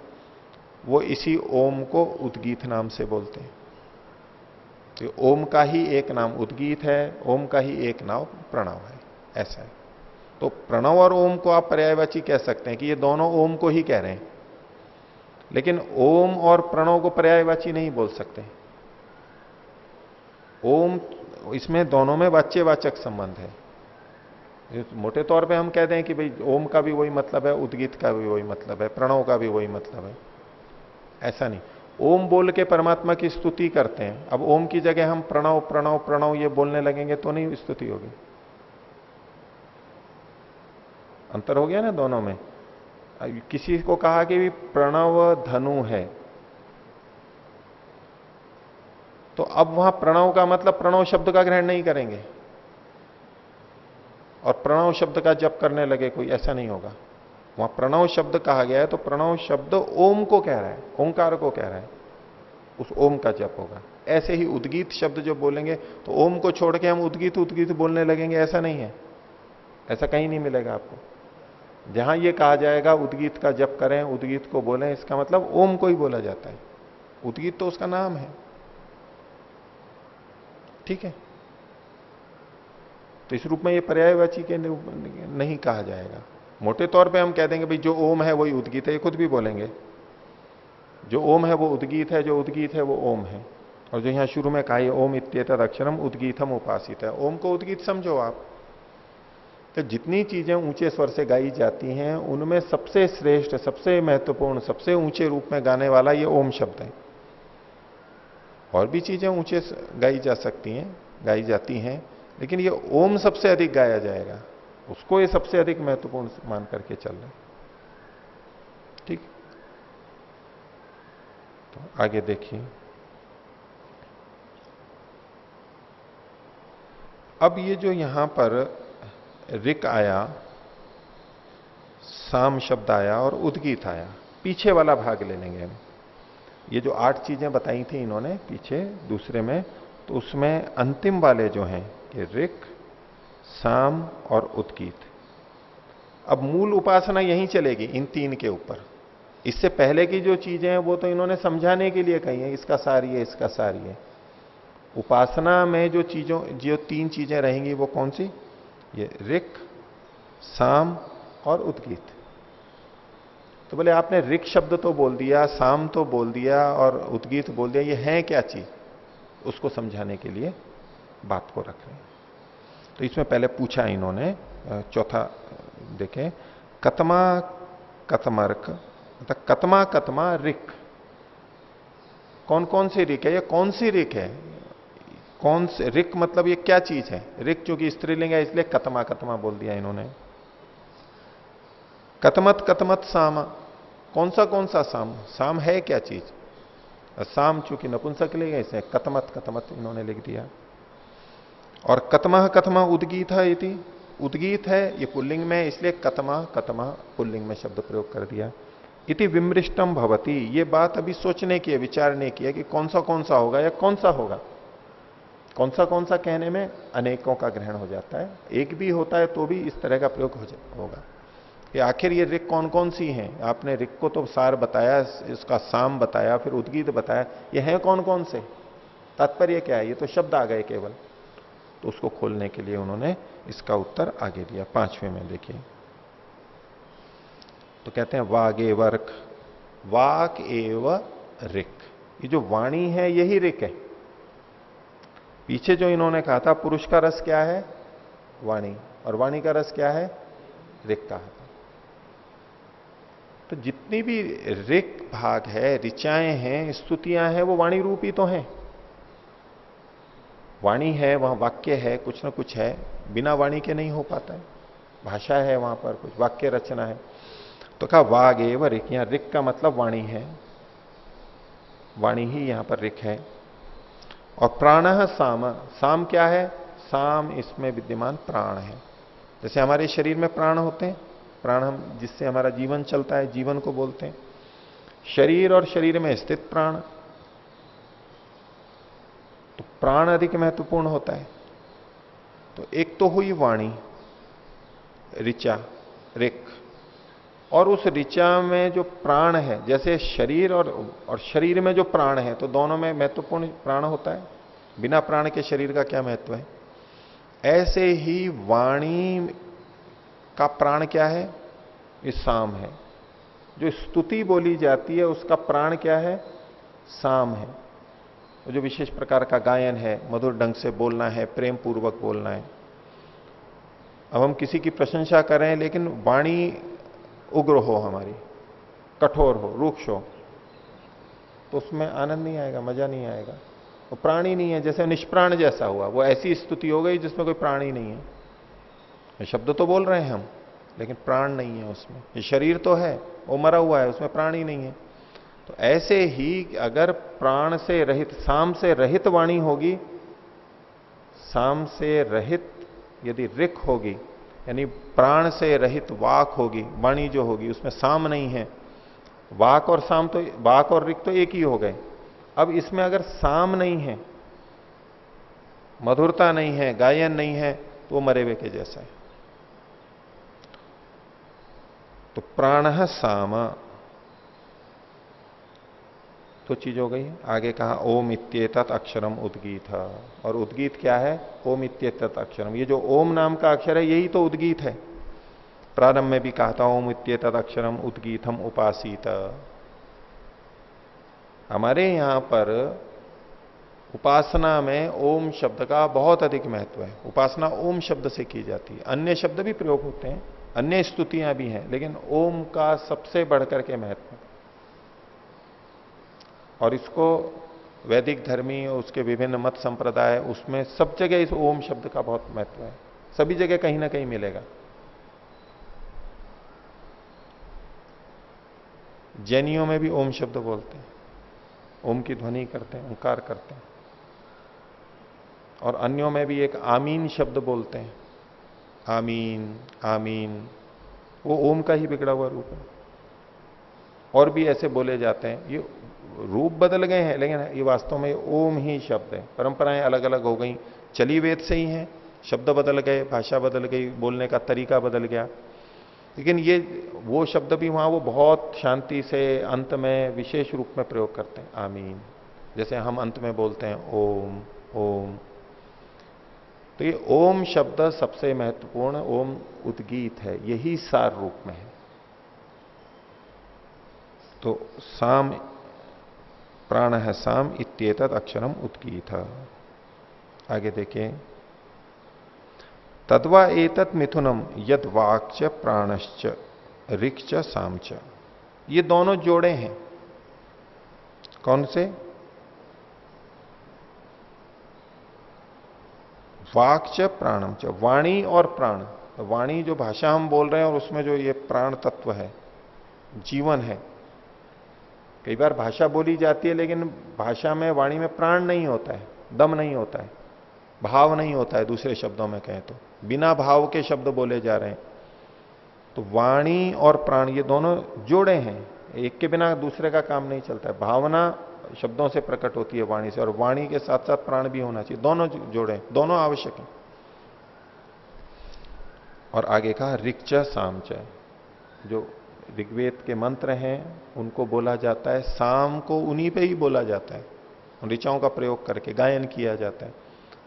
वो इसी ओम को उद्गीत नाम से बोलते हैं। तो ओम का ही एक नाम उद्गीत है, ओम का ही एक नाम प्रणव है, ऐसा है। तो प्रणव और ओम को आप पर्यायवाची कह सकते हैं कि ये दोनों ओम को ही कह रहे हैं। लेकिन ओम और प्रणव को पर्यायवाची नहीं बोल सकते। ओम, इसमें दोनों में वाच्यवाचक संबंध है। मोटे तौर पे हम कहते हैं कि भाई ओम का भी वही मतलब है, उद्गीत का भी वही मतलब है, प्रणव का भी वही मतलब है, ऐसा नहीं। ओम बोल के परमात्मा की स्तुति करते हैं। अब ओम की जगह हम प्रणव प्रणव प्रणव ये बोलने लगेंगे तो नहीं स्तुति होगी। अंतर हो गया ना दोनों में। किसी को कहा कि भी प्रणव धनु है, तो अब वहां प्रणव का मतलब प्रणव शब्द का ग्रहण नहीं करेंगे और प्रणव शब्द का जप करने लगे कोई, ऐसा नहीं होगा। वहां प्रणव शब्द कहा गया है तो प्रणव शब्द ओम को कह रहा है, ओंकार को कह रहा है, उस ओम का जप होगा। ऐसे ही उद्गीत शब्द जो बोलेंगे तो ओम को छोड़ के हम उद्गीत उद्गीत बोलने लगेंगे, ऐसा नहीं है। ऐसा कहीं नहीं मिलेगा आपको। जहां ये कहा जाएगा उद्गीत का जप करें, उद्गीत को बोलें, इसका मतलब ओम को ही बोला जाता है। उद्गीत तो उसका नाम है, ठीक है। तो इस रूप में ये पर्यायवाची के नहीं कहा जाएगा। मोटे तौर पे हम कह देंगे भाई जो ओम है वही उद्गीत है, ये खुद भी बोलेंगे। जो ओम है वो उद्गीत है, जो उद्गीत है वो ओम है। और जो यहां शुरू में कहा है ओम इत्येतद अक्षरम उद्गीतम उपासित है, ओम को उद्गीत समझो आप। तो जितनी चीजें ऊंचे स्वर से गाई जाती हैं उनमें सबसे श्रेष्ठ, सबसे महत्वपूर्ण, सबसे ऊंचे रूप में गाने वाला ये ओम शब्द है। और भी चीजें ऊंचे गाई जा सकती हैं, गाई जाती हैं, लेकिन ये ओम सबसे अधिक गाया जाएगा, उसको ये सबसे अधिक महत्वपूर्ण मान करके चल रहे। ठीक, तो आगे देखिए। अब ये जो यहां पर ऋक आया, साम शब्द आया और उद्गीत आया, पीछे वाला भाग ले लेंगे हम। ये जो 8 चीजें बताई थी इन्होंने पीछे दूसरे में, तो उसमें अंतिम वाले जो हैं कि ऋक, साम और उद्गीत। अब मूल उपासना यहीं चलेगी इन 3 के ऊपर। इससे पहले की जो चीजें हैं वो तो इन्होंने समझाने के लिए कही है, इसका सार ये, इसका सार ये। उपासना में जो 3 चीजें रहेंगी वो कौन सी? ये ऋक, साम और उद्गीत। तो बोले आपने ऋक शब्द तो बोल दिया, साम तो बोल दिया और उद्गीत बोल दिया, ये है क्या चीज? उसको समझाने के लिए बात को रख रहे हैं। तो इसमें पहले पूछा इन्होंने, चौथा देखें, कतमा कतमर्क, मतलब कतमा कतमा ऋक, कौन कौन सी ऋक है, ये कौन सी ऋक है? कौन से ऋक मतलब ये क्या चीज है? ऋक चूंकि स्त्रीलिंग है इसलिए कतमा कतमा बोल दिया इन्होंने। कतमत कतमत साम, कौन सा साम? साम है क्या चीज? साम चूंकि नपुंसकलिंग है इसलिए कतमत कतमत इन्होंने लिख दिया। और कतमा कथमा उद्गीत है, इति उद्गीत है ये पुल्लिंग में, इसलिए कतमा कतमा पुल्लिंग में शब्द प्रयोग कर दिया। इति विमृष्टम भवती, ये बात अभी सोचने की है, विचारने की है कि कौन सा होगा या कौन सा होगा। कौन सा कहने में अनेकों का ग्रहण हो जाता है, एक भी होता है तो भी इस तरह का प्रयोग होगा कि आखिर ये ऋक कौन कौन सी हैं। आपने ऋक को तो सार बताया, इसका साम बताया, फिर उद्गीत बताया, ये हैं कौन कौन से, तात्पर्य क्या है? ये तो शब्द आ गए केवल। तो उसको खोलने के लिए उन्होंने इसका उत्तर आगे दिया 5वें में। देखिए तो कहते हैं वागे वर्क, वाक एव ऋक, ये जो वाणी है यही ऋक है। पीछे जो इन्होंने कहा था पुरुष का रस क्या है? वाणी, और वाणी का रस क्या है? ऋक का। तो जितनी भी ऋक भाग है, ऋचाएं हैं, स्तुतियां हैं, वो वाणी रूपी तो हैं। वाणी है, वहां वाक्य है, कुछ ना कुछ है, बिना वाणी के नहीं हो पाता है। भाषा है वहां पर, कुछ वाक्य रचना है। तो कहा वाग एव ऋक, यहां ऋक का मतलब वाणी है, वाणी ही यहां पर ऋक है। और प्राण साम, साम क्या है? साम इसमें विद्यमान प्राण है। जैसे हमारे शरीर में प्राण होते हैं, प्राण हम जिससे हमारा जीवन चलता है, जीवन को बोलते हैं। शरीर और शरीर में स्थित प्राण, तो प्राण अधिक महत्वपूर्ण होता है। तो एक तो हुई वाणी, ऋचा, ऋक, और उस ऋचा में जो प्राण है, जैसे शरीर और शरीर में जो प्राण है, तो दोनों में महत्वपूर्ण प्राण होता है। बिना प्राण के शरीर का क्या महत्व है? ऐसे ही वाणी का प्राण क्या है? ये साम है। जो स्तुति बोली जाती है उसका प्राण क्या है? साम है। जो विशेष प्रकार का गायन है, मधुर ढंग से बोलना है, प्रेम पूर्वक बोलना है। अब हम किसी की प्रशंसा करें लेकिन वाणी उग्र हो, हमारी कठोर हो, रूक्ष हो, तो उसमें आनंद नहीं आएगा, मजा नहीं आएगा। वो प्राण ही नहीं है, जैसे निष्प्राण जैसा हुआ। वो ऐसी स्तुति हो गई जिसमें कोई प्राण ही नहीं है। ये शब्द तो बोल रहे हैं हम, लेकिन प्राण नहीं है उसमें। ये शरीर तो है, वो मरा हुआ है, उसमें प्राण ही नहीं है। तो ऐसे ही अगर प्राण से रहित, साम से रहित वाणी होगी, साम से रहित यदि ऋक होगी, यानी प्राण से रहित वाक होगी, वाणी जो होगी उसमें साम नहीं है। वाक और साम तो, वाक और ऋक तो एक ही हो गए। अब इसमें अगर साम नहीं है, मधुरता नहीं है, गायन नहीं है, तो वो मरे हुए के जैसा है। तो प्राण साम तो चीज हो गई। आगे कहा ओम इत्येतत् अक्षरम उद्गीत। और उद्गीत क्या है? ओम इत्येतत् अक्षरम। ये जो ओम नाम का अक्षर है यही तो उद्गीत है। प्रारंभ में भी कहा था ओम इत्येतत् अक्षरम उद्गीतम उपासीत। हमारे यहां पर उपासना में ओम शब्द का बहुत अधिक महत्व है। उपासना ओम शब्द से की जाती है। अन्य शब्द भी प्रयोग होते हैं, अन्य स्तुतियां भी हैं, लेकिन ओम का सबसे बढ़कर के महत्व है। और इसको वैदिक धर्मी और उसके विभिन्न मत संप्रदाय, उसमें सब जगह इस ओम शब्द का बहुत महत्व है। सभी जगह कहीं ना कहीं मिलेगा। जैनियों में भी ओम शब्द बोलते हैं, ओम की ध्वनि करते हैं, ओंकार करते हैं। और अन्यों में भी एक आमीन शब्द बोलते हैं, आमीन आमीन, वो ओम का ही बिगड़ा हुआ रूप है। और भी ऐसे बोले जाते हैं। ये रूप बदल गए हैं, लेकिन ये वास्तव में ओम ही शब्द है। परंपराएं अलग अलग हो गई, चली वेद से ही हैं, शब्द बदल गए, भाषा बदल गई, बोलने का तरीका बदल गया। लेकिन ये वो शब्द भी वहां वो बहुत शांति से अंत में विशेष रूप में प्रयोग करते हैं, आमीन। जैसे हम अंत में बोलते हैं ओम ओम। तो ये ओम शब्द सबसे महत्वपूर्ण, ओम उद्गीत है, यही सार रूप में है। तो साम, प्राण है साम इत्येतत् अक्षरम उद्गीत। आगे देखिए, तद्वा एतत् मिथुनम यद वाक्च प्राणश्च ऋक्च सामच। ये दोनों जोड़े हैं। कौन से? वाक्च प्राणम च, वाणी और प्राण। वाणी जो भाषा हम बोल रहे हैं और उसमें जो ये प्राण तत्व है, जीवन है। कई बार भाषा बोली जाती है लेकिन भाषा में, वाणी में प्राण नहीं होता है, दम नहीं होता है, भाव नहीं होता है। दूसरे शब्दों में कहें तो बिना भाव के शब्द बोले जा रहे हैं। तो वाणी और प्राण ये दोनों जोड़े हैं, एक के बिना दूसरे का काम नहीं चलता है। भावना शब्दों से प्रकट होती है, वाणी से, और वाणी के साथ साथ प्राण भी होना चाहिए। दोनों जोड़े, दोनों आवश्यक है। और आगे कहा ऋक्च सामच, जो ऋग्वेद के मंत्र हैं उनको बोला जाता है, साम को उन्हीं पे ही बोला जाता है, ऋचाओं का प्रयोग करके गायन किया जाता है।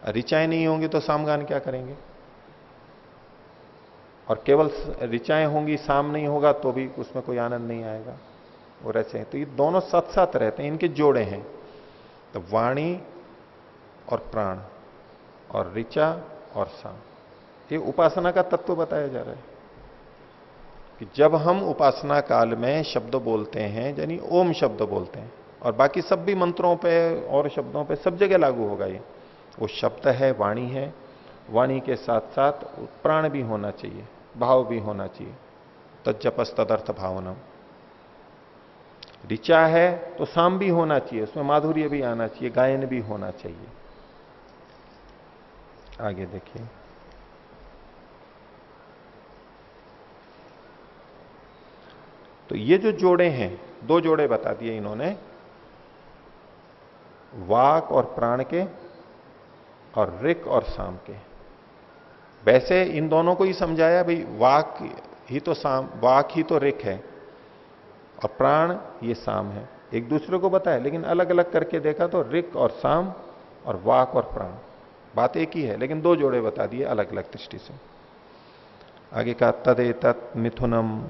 ऋचाएं नहीं होंगी तो सामगान क्या करेंगे? और केवल ऋचाएं होंगी, साम नहीं होगा तो भी उसमें कोई आनंद नहीं आएगा। और ऐसे तो ये दोनों साथ साथ रहते हैं, इनके जोड़े हैं। तो वाणी और प्राण और ऋचा और साम, ये उपासना का तत्व बताया जा रहा है कि जब हम उपासना काल में शब्द बोलते हैं, यानी ओम शब्द बोलते हैं, और बाकी सब भी मंत्रों पे और शब्दों पे सब जगह लागू होगा ये। वो शब्द है, वाणी है, वाणी के साथ साथ प्राण भी होना चाहिए, भाव भी होना चाहिए। तज्जपस तदर्थ भावनम। ऋचा है तो साम भी होना चाहिए, उसमें माधुर्य भी आना चाहिए, गायन भी होना चाहिए। आगे देखिए, तो ये जो जोड़े हैं, दो जोड़े बता दिए इन्होंने, वाक और प्राण के और ऋक और साम के। वैसे इन दोनों को ही समझाया भाई, वाक ही तो साम, वाक ही तो ऋक है और प्राण ये साम है। एक दूसरे को बताया लेकिन अलग अलग करके देखा तो ऋक और साम और वाक और प्राण, बात एक ही है, लेकिन दो जोड़े बता दिए अलग अलग दृष्टि से। आगे का तदेतत् मिथुनम,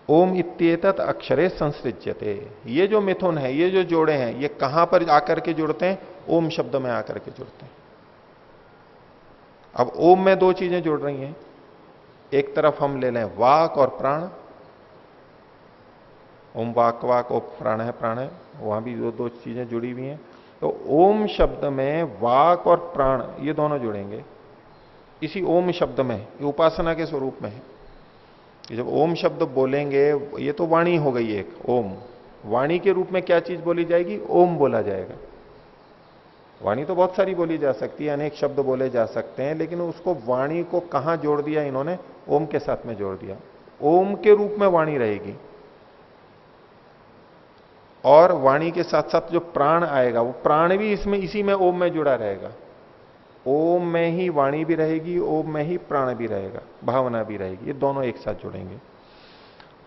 ओम इत्येतत् अक्षरे संसृज्यते। ये जो मिथुन है, ये जो जोड़े हैं, ये कहां पर आकर के जुड़ते हैं? ओम शब्द में आकर के जुड़ते हैं। अब ओम में दो चीजें जुड़ रही हैं। एक तरफ हम ले लें वाक और प्राण। ओम वाक वाक, ओम प्राण है प्राण है, वहां भी दो चीजें जुड़ी हुई हैं। तो ओम शब्द में वाक और प्राण ये दोनों जुड़ेंगे इसी ओम शब्द में। ये उपासना के स्वरूप में है। जब ओम शब्द बोलेंगे, ये तो वाणी हो गई एक ओम। वाणी के रूप में क्या चीज बोली जाएगी? ओम बोला जाएगा। वाणी तो बहुत सारी बोली जा सकती है, अनेक शब्द बोले जा सकते हैं, लेकिन उसको वाणी को कहां जोड़ दिया इन्होंने? ओम के साथ में जोड़ दिया। ओम के रूप में वाणी रहेगी। और वाणी के साथ साथ जो प्राण आएगा, वो प्राण भी इसमें इसी में ओम में जुड़ा रहेगा। ओम में ही वाणी भी रहेगी, ओम में ही प्राण भी रहेगा, भावना भी रहेगी। ये दोनों एक साथ जुड़ेंगे।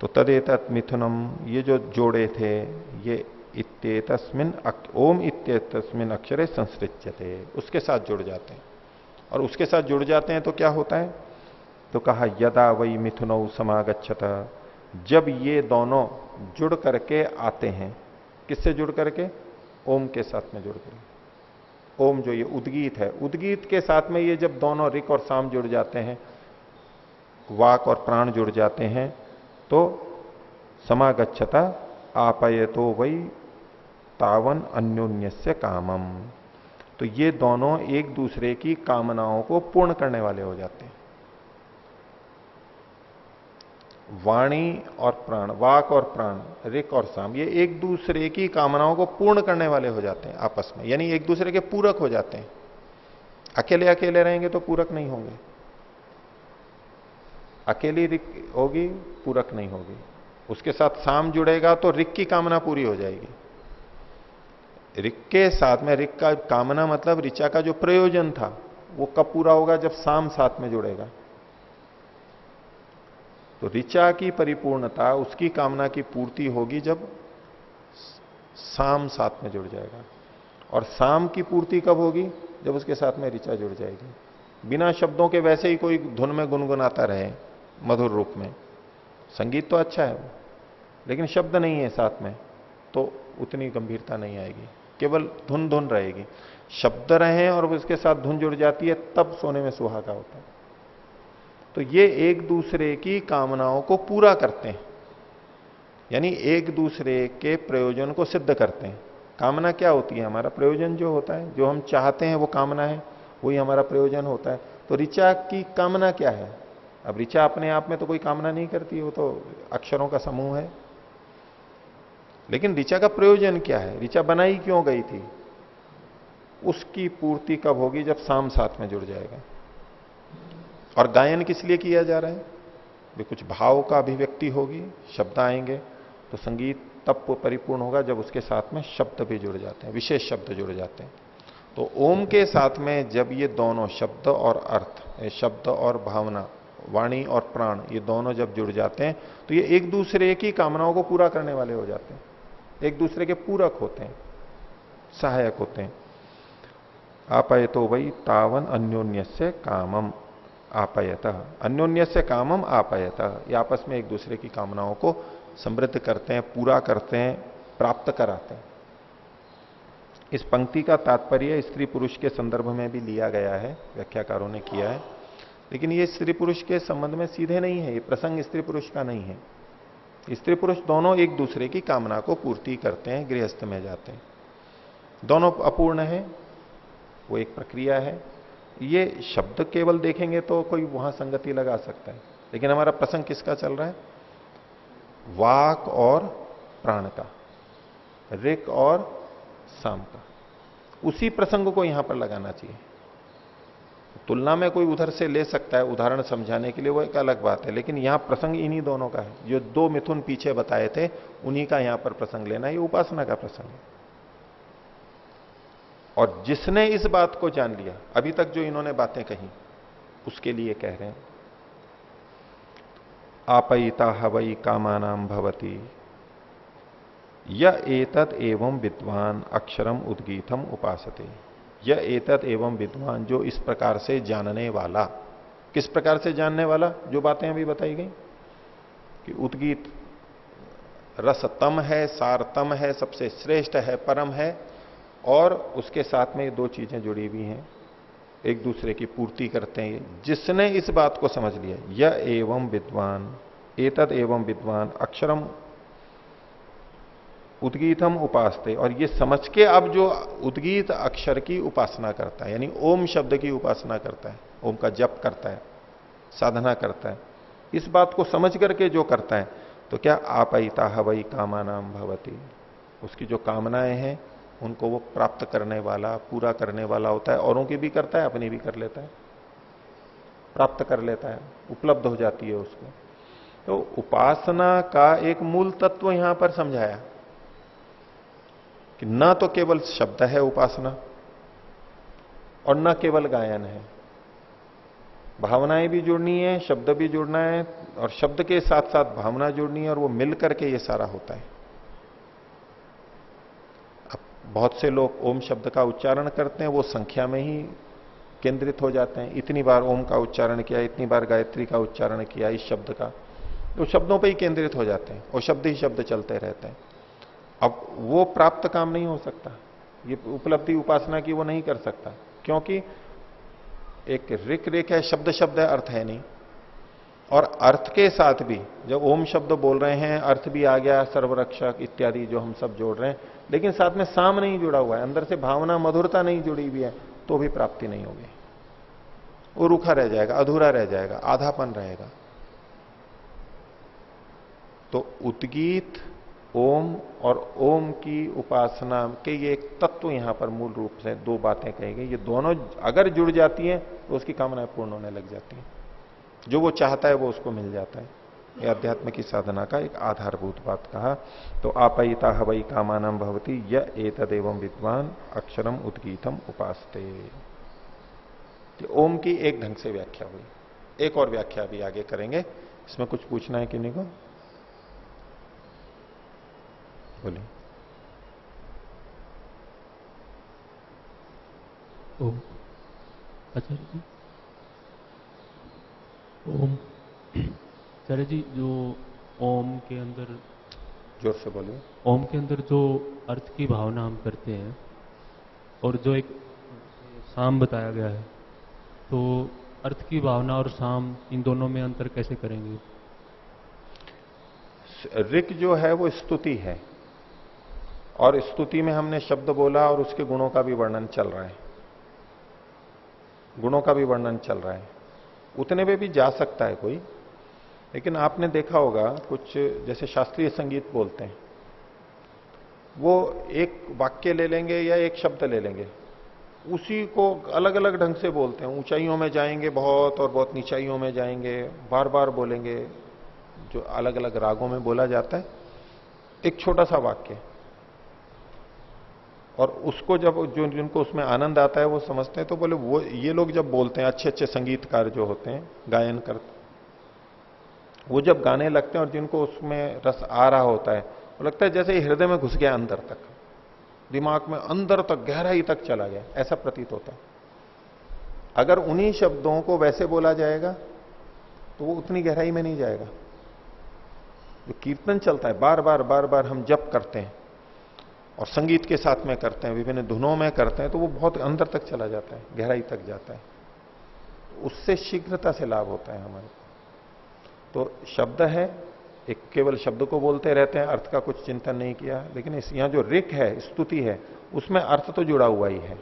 तो तदेतत् मिथुनम, ये जो जोड़े थे, ये इत्येतस्मिन् ओम इत्येतस्मिन् अक्षरे संसृज्यते, उसके साथ जुड़ जाते हैं। और उसके साथ जुड़ जाते हैं तो क्या होता है? तो कहा यदा वही मिथुनौ समागच्छत, जब ये दोनों जुड़ करके आते हैं। किससे जुड़ करके? ओम के साथ में जुड़ करके। ओम जो ये उद्गीत है, उद्गीत के साथ में ये जब दोनों ऋक और साम जुड़ जाते हैं, वाक और प्राण जुड़ जाते हैं, तो समागच्छता आपयतो वही तावन अन्योन्यस्य कामम। तो ये दोनों एक दूसरे की कामनाओं को पूर्ण करने वाले हो जाते हैं। वाणी और प्राण, वाक और प्राण, ऋक और साम, ये एक दूसरे की कामनाओं को पूर्ण करने वाले हो जाते हैं आपस में, यानी एक दूसरे के पूरक हो जाते हैं। अकेले अकेले रहेंगे तो पूरक नहीं होंगे। अकेली ऋक होगी, पूरक नहीं होगी। उसके साथ साम जुड़ेगा तो ऋक की कामना पूरी हो जाएगी। ऋक के साथ में, ऋक का कामना मतलब ऋचा का जो प्रयोजन था, वो कब पूरा होगा? जब साम साथ में जुड़ेगा। तो ऋचा की परिपूर्णता, उसकी कामना की पूर्ति होगी जब साम साथ में जुड़ जाएगा। और साम की पूर्ति कब होगी? जब उसके साथ में ऋचा जुड़ जाएगी। बिना शब्दों के वैसे ही कोई धुन में गुनगुनाता रहे मधुर रूप में, संगीत तो अच्छा है, लेकिन शब्द नहीं है साथ में, तो उतनी गंभीरता नहीं आएगी, केवल धुन धुन रहेगी। शब्द रहे और उसके साथ धुन जुड़ जाती है, तब सोने में सुहागा होता है। तो ये एक दूसरे की कामनाओं को पूरा करते हैं, यानी एक दूसरे के प्रयोजन को सिद्ध करते हैं। कामना क्या होती है? हमारा प्रयोजन जो होता है, जो हम चाहते हैं वो कामना है, वही हमारा प्रयोजन होता है। तो ऋचा की कामना क्या है? अब ऋचा अपने आप में तो कोई कामना नहीं करती, वो तो अक्षरों का समूह है। लेकिन ऋचा का प्रयोजन क्या है? ऋचा बनाई क्यों गई थी? उसकी पूर्ति कब होगी? जब साम साथ में जुड़ जाएगा। और गायन किस लिए किया जा रहा है? भी कुछ भाव का अभिव्यक्ति होगी, शब्द आएंगे, तो संगीत तब परिपूर्ण होगा जब उसके साथ में शब्द भी जुड़ जाते हैं, विशेष शब्द जुड़ जाते हैं। तो ओम के साथ में जब ये दोनों शब्द और अर्थ, शब्द और भावना, वाणी और प्राण, ये दोनों जब जुड़ जाते हैं, तो ये एक दूसरे की कामनाओं को पूरा करने वाले हो जाते हैं, एक दूसरे के पूरक होते हैं, सहायक होते हैं। आपयतो वही तावन अन्योन्यस्य कामम आपयत, अन्योन्यस्य कामम आपयत, ये आपस में एक दूसरे की कामनाओं को समृद्ध करते हैं, पूरा करते हैं, प्राप्त कराते हैं। इस पंक्ति का तात्पर्य स्त्री पुरुष के संदर्भ में भी लिया गया है, व्याख्याकारों ने किया है, लेकिन ये स्त्री पुरुष के संबंध में सीधे नहीं है, ये प्रसंग स्त्री पुरुष का नहीं है। स्त्री पुरुष दोनों एक दूसरे की कामना को पूर्ति करते हैं, गृहस्थ में जाते हैं। दोनों अपूर्ण है, वो एक प्रक्रिया है। ये शब्द केवल देखेंगे तो कोई वहां संगति लगा सकता है, लेकिन हमारा प्रसंग किसका चल रहा है? वाक और प्राण का, ऋक और साम का। उसी प्रसंग को यहां पर लगाना चाहिए। तुलना में कोई उधर से ले सकता है उदाहरण समझाने के लिए, वो एक अलग बात है, लेकिन यहां प्रसंग इन्हीं दोनों का है। जो दो मिथुन पीछे बताए थे, उन्हीं का यहां पर प्रसंग लेना, ये उपासना का प्रसंग है। और जिसने इस बात को जान लिया, अभी तक जो इन्होंने बातें कही, उसके लिए कह रहे हैं आपयिता हवई कामानाम भवती य एतत् एवं विद्वान अक्षरम उद्गीतम उपासते। यह एतत् एवं विद्वान, जो इस प्रकार से जानने वाला। किस प्रकार से जानने वाला? जो बातें अभी बताई गई कि उद्गीत रसतम है, सारतम है, सबसे श्रेष्ठ है, परम है, और उसके साथ में ये दो चीजें जुड़ी हुई हैं, एक दूसरे की पूर्ति करते हैं। जिसने इस बात को समझ लिया, य एवं विद्वान, एतद एवं विद्वान अक्षरम उद्गीतम उपासते, और ये समझ के अब जो उद्गीत अक्षर की उपासना करता है, यानी ओम शब्द की उपासना करता है, ओम का जप करता है, साधना करता है, इस बात को समझ करके जो करता है, तो क्या आपैता हवई कामानाम भवती, उसकी जो कामनाएं हैं उनको वो प्राप्त करने वाला, पूरा करने वाला होता है। औरों की भी करता है, अपनी भी कर लेता है, प्राप्त कर लेता है, उपलब्ध हो जाती है उसको। तो उपासना का एक मूल तत्व यहां पर समझाया कि न तो केवल शब्द है उपासना, और न केवल गायन है, भावनाएं भी जुड़नी है, शब्द भी जुड़ना है, और शब्द के साथ साथ भावना जुड़नी है, और वो मिल करके ये सारा होता है। अब बहुत से लोग ओम शब्द का उच्चारण करते हैं, वो संख्या में ही केंद्रित हो जाते हैं, इतनी बार ओम का उच्चारण किया, इतनी बार गायत्री का उच्चारण किया इस शब्द का, तो शब्दों पे ही केंद्रित हो जाते हैं, और शब्द ही शब्द चलते रहते हैं। अब वो प्राप्त काम नहीं हो सकता, ये उपलब्धि उपासना की वो नहीं कर सकता, क्योंकि एक ऋक ऋक है, शब्द शब्द है, अर्थ है नहीं। और अर्थ के साथ भी जब ओम शब्द बोल रहे हैं, अर्थ भी आ गया, सर्वरक्षक इत्यादि जो हम सब जोड़ रहे हैं, लेकिन साथ में साम नहीं जुड़ा हुआ है, अंदर से भावना मधुरता नहीं जुड़ी हुई है, तो भी प्राप्ति नहीं होगी, वो रूखा रह जाएगा, अधूरा रह जाएगा, आधापन रहेगा। तो उद्गीत ओम और ओम की उपासना के ये एक तत्व यहां पर मूल रूप से दो बातें कही गई, ये दोनों अगर जुड़ जाती हैं तो उसकी कामनाएं पूर्ण होने लग जाती हैं, जो वो चाहता है वो उसको मिल जाता है। ये अध्यात्म की साधना का एक आधारभूत बात कहा। तो आपयिता हवई कामानाम भवती य एतदेवं विद्वान अक्षरम उद्गीतम उपासते। ओम की एक ढंग से व्याख्या हुई, एक और व्याख्या भी आगे करेंगे। इसमें कुछ पूछना है किन्हीं को? बोलिए। ओम आचार्य जी, ओम आचार्य जी, जो ओम के अंदर, जोर से बोलिए। ओम के अंदर जो अर्थ की भावना हम करते हैं, और जो एक साम बताया गया है, तो अर्थ की भावना और साम, इन दोनों में अंतर कैसे करेंगे? ऋक जो है वो स्तुति है, और स्तुति में हमने शब्द बोला और उसके गुणों का भी वर्णन चल रहा है, गुणों का भी वर्णन चल रहा है, उतने पे भी जा सकता है कोई। लेकिन आपने देखा होगा कुछ जैसे शास्त्रीय संगीत बोलते हैं, वो एक वाक्य ले लेंगे या एक शब्द ले लेंगे, उसी को अलग अलग ढंग से बोलते हैं, ऊंचाइयों में जाएंगे बहुत और बहुत नीचाइयों में जाएंगे, बार बार बोलेंगे, जो अलग अलग रागों में बोला जाता है, एक छोटा सा वाक्य, और उसको जब जो जिनको उसमें आनंद आता है वो समझते हैं, तो बोले वो ये लोग जब बोलते हैं, अच्छे अच्छे संगीतकार जो होते हैं, गायन करते, वो जब गाने लगते हैं और जिनको उसमें रस आ रहा होता है, वो लगता है जैसे हृदय में घुस गया, अंदर तक, दिमाग में अंदर तक, गहराई तक चला गया, ऐसा प्रतीत होता है। अगर उन्हीं शब्दों को वैसे बोला जाएगा तो वो उतनी गहराई में नहीं जाएगा। जो कीर्तन चलता है, बार बार बार बार हम जप करते हैं और संगीत के साथ में करते हैं, विभिन्न धुनों में करते हैं, तो वो बहुत अंदर तक चला जाता है, गहराई तक जाता है, उससे शीघ्रता से लाभ होता है हमारे। तो शब्द है, एक केवल शब्द को बोलते रहते हैं, अर्थ का कुछ चिंतन नहीं किया। लेकिन इस यहां जो ऋक है, स्तुति है, उसमें अर्थ तो जुड़ा हुआ ही है,